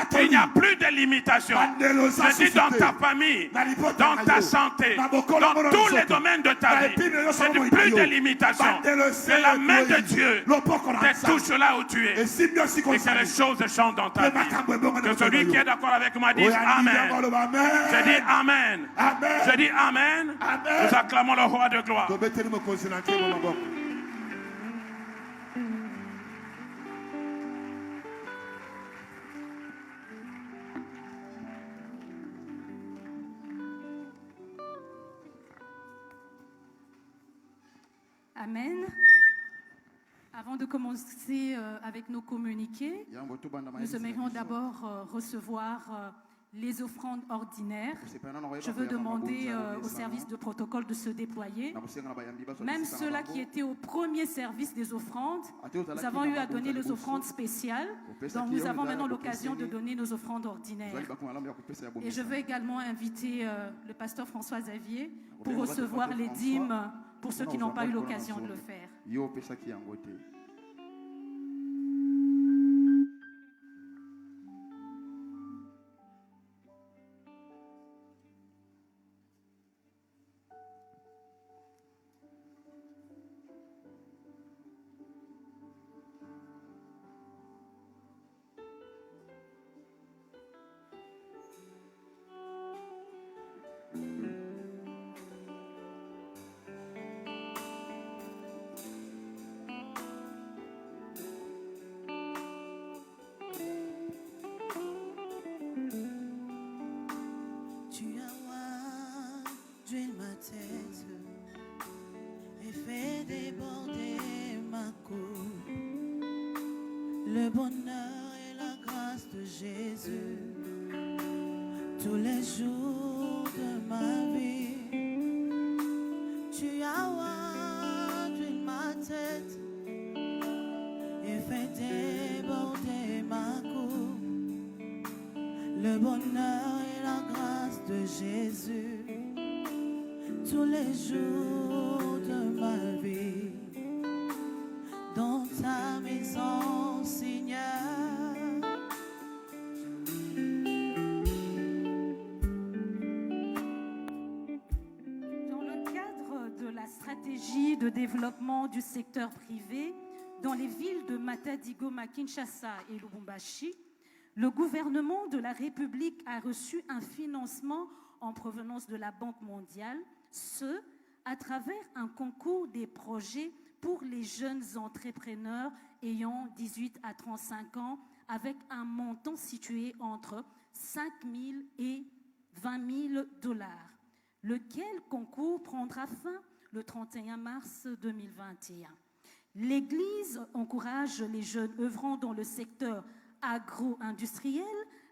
qu'il n'y a plus de limitation. Je dis dans ta famille, dans ta santé, dans tous les domaines de ta vie, je dis plus de limitation. C'est la main de Dieu te touche là où tu es. Et que les choses changent dans ta vie. Que celui qui est d'accord avec moi dise Amen. Je dis Amen. Je dis Amen. Nous acclamons le roi de gloire. Amen. Avant de commencer avec nos communiqués, nous aimerions d'abord recevoir les offrandes ordinaires. Je veux demander au service de protocole de se déployer. Même ceux-là qui étaient au premier service des offrandes, nous avons eu à donner les offrandes spéciales. Donc nous avons maintenant l'occasion de donner nos offrandes ordinaires. Et je veux également inviter le pasteur François Xavier pour recevoir les dîmes pour ceux qui n'ont pas eu l'occasion de le faire. Le bonheur et la grâce de Jésus tous les jours de ma vie. Tu as oint ma tête et fait déborder ma coupe. Le bonheur et la grâce de Jésus tous les jours de ma vie. Dans ta maison, Seigneur. Dans le cadre de la stratégie de développement du secteur privé dans les villes de Matadi, Goma, Kinshasa et Lubumbashi, le gouvernement de la République a reçu un financement en provenance de la Banque mondiale, ce à travers un concours des projets pour les jeunes entrepreneurs ayant 18 à 35 ans avec un montant situé entre 5 000 et 20 000 $, lequel concours prendra fin le 31 mars 2021. L'Église encourage les jeunes œuvrant dans le secteur agro-industriels,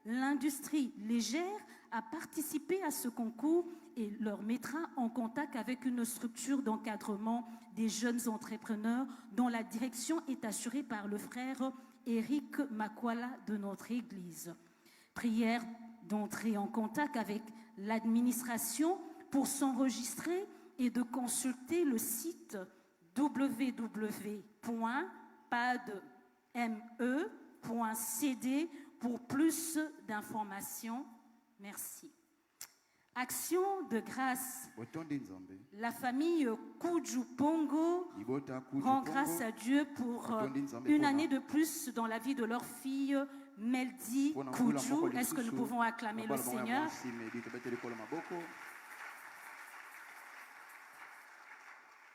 l'industrie légère a participé à ce concours et leur mettra en contact avec une structure d'encadrement des jeunes entrepreneurs dont la direction est assurée par le frère Eric Makwala de notre Église. Prière d'entrer en contact avec l'administration pour s'enregistrer et de consulter le site www.padme.cd pour plus d'informations. Merci. Action de grâce. La famille Kuju Pongo rend grâce à Dieu pour une année de plus dans la vie de leur fille Meldi Kuju. Est-ce que nous pouvons acclamer le Seigneur?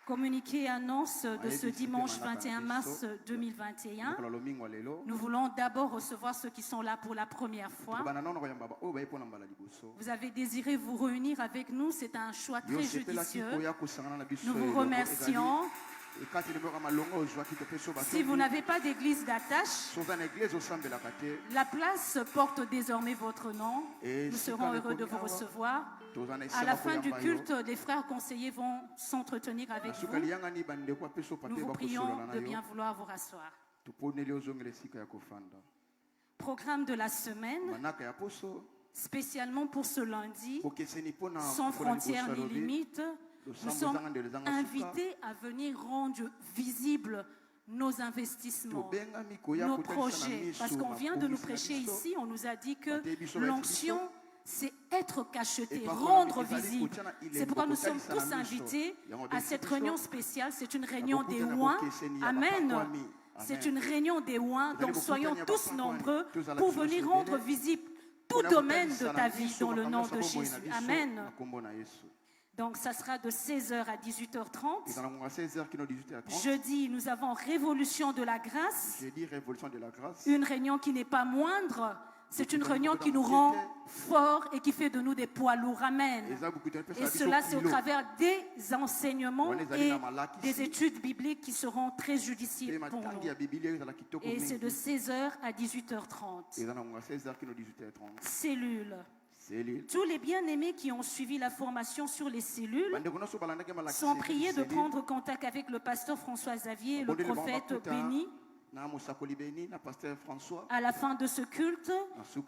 Communiqué annonce de ce dimanche 21 mars 2021. Nous voulons d'abord recevoir ceux qui sont là pour la première fois. Vous avez désiré vous réunir avec nous, c'est un choix très judicieux. Nous vous remercions. Si vous n'avez pas d'église d'attache, la place porte désormais votre nom. Nous serons heureux de vous recevoir. À la fin du culte, les frères conseillers vont s'entretenir avec vous. Nous vous prions de bien vouloir vous rasseoir. Programme de la semaine, spécialement pour ce lundi, sans frontières ni limites. Nous sommes invités à venir rendre visibles nos investissements, nos projets. Parce qu'on vient de nous prêcher ici, on nous a dit que l'onction, c'est être cacheté, rendre visible. C'est pourquoi nous sommes tous invités à cette réunion spéciale. C'est une réunion des oins. Amen. C'est une réunion des oins. Donc soyons tous nombreux pour venir rendre visible tout domaine de ta vie dans le nom de Jésus. Amen. Donc, ça sera de 16h à 18h30. Jeudi, nous avons Révolution de la grâce. Une réunion qui n'est pas moindre. C'est une réunion qui nous rend forts et qui fait de nous des poids lourds. Amen. Et cela, c'est au travers des enseignements et des études bibliques qui seront très judicieuses pour nous. Et c'est de 16h à 18h30. Cellules. Tous les bien-aimés qui ont suivi la formation sur les cellules sont priés de prendre contact avec le pasteur François Xavier et le prophète Béni à la fin de ce culte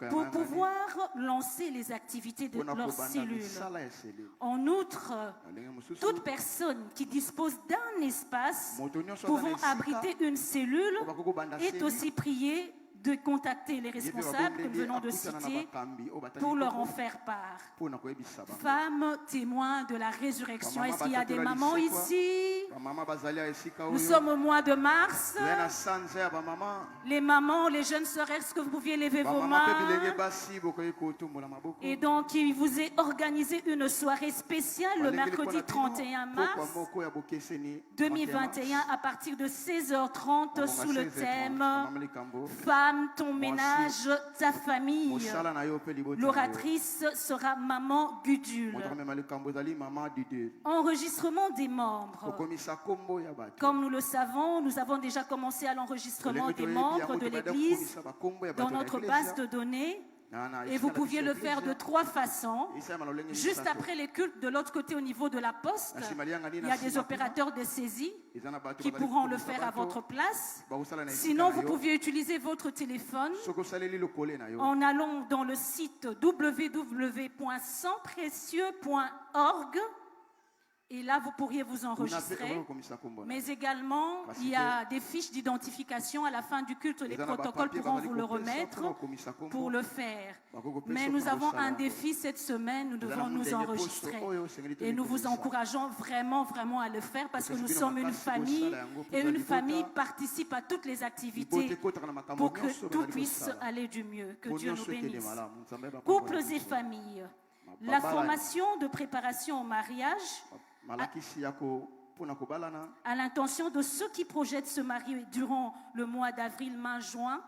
pour pouvoir lancer les activités de leurs cellules. En outre, toute personne qui dispose d'un espace pouvant abriter une cellule est aussi priée de contacter les responsables que nous venons de citer pour leur en faire part. Femmes témoins de la résurrection. Est-ce qu'il y a des mamans ici? Nous sommes au mois de mars. Les mamans, les jeunes sœurs, est-ce que vous pouviez lever vos mains? Et donc, il vous est organisé une soirée spéciale le mercredi 31 mars 2021 à partir de 16h30 sous le thème Femme, ton ménage, ta famille. L'oratrice sera Maman Gudule. Enregistrement des membres. Comme nous le savons, nous avons déjà commencé à l'enregistrement des membres de l'Église dans notre base de données. Et vous pouviez le faire de 3 façons. Juste après les cultes, de l'autre côté au niveau de la poste, il y a des opérateurs de saisie qui pourront le faire à votre place. Sinon, vous pouviez utiliser votre téléphone en allant dans le site www.sansprecieux.org. Et là, vous pourriez vous enregistrer. Mais également, il y a des fiches d'identification à la fin du culte. Les protocoles pourront vous le remettre pour le faire. Mais nous avons un défi cette semaine. Nous devons nous enregistrer. Et nous vous encourageons vraiment, vraiment à le faire parce que nous sommes une famille. Et une famille participe à toutes les activités pour que tout puisse aller du mieux. Que Dieu nous bénisse. Couples et familles. La formation de préparation au mariage à l'intention de ceux qui projettent se marier durant le mois d'avril, mai, juin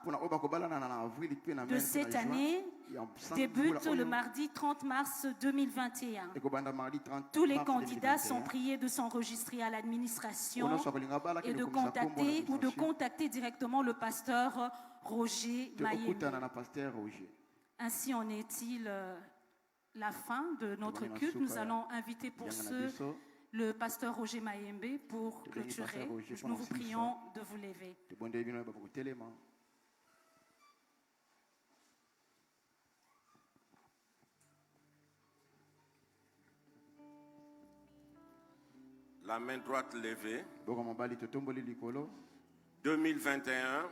de cette année, débute le mardi 30 mars 2021. Tous les candidats sont priés de s'enregistrer à l'administration et de contacter directement le pasteur Roger Mayembe. Ainsi en est-il la fin de notre culte. Nous allons inviter pour ceux le pasteur Roger Mayembe pour clôturer. Nous vous prions de vous lever. La main droite levée. 2021.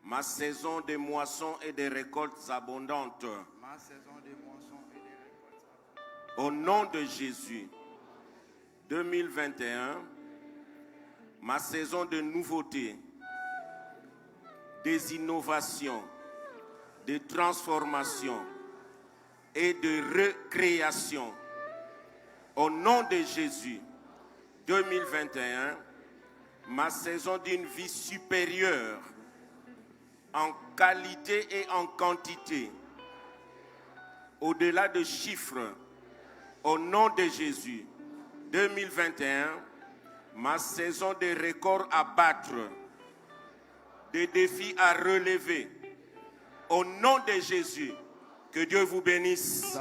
Ma saison de moissons et de récoltes abondantes. Au nom de Jésus. 2021. Ma saison de nouveautés, des innovations, de transformations et de recréation. Au nom de Jésus. 2021. Ma saison d'une vie supérieure en qualité et en quantité, au-delà de chiffres, au nom de Jésus. 2021, ma saison de records à battre, de défis à relever, au nom de Jésus. Que Dieu vous bénisse.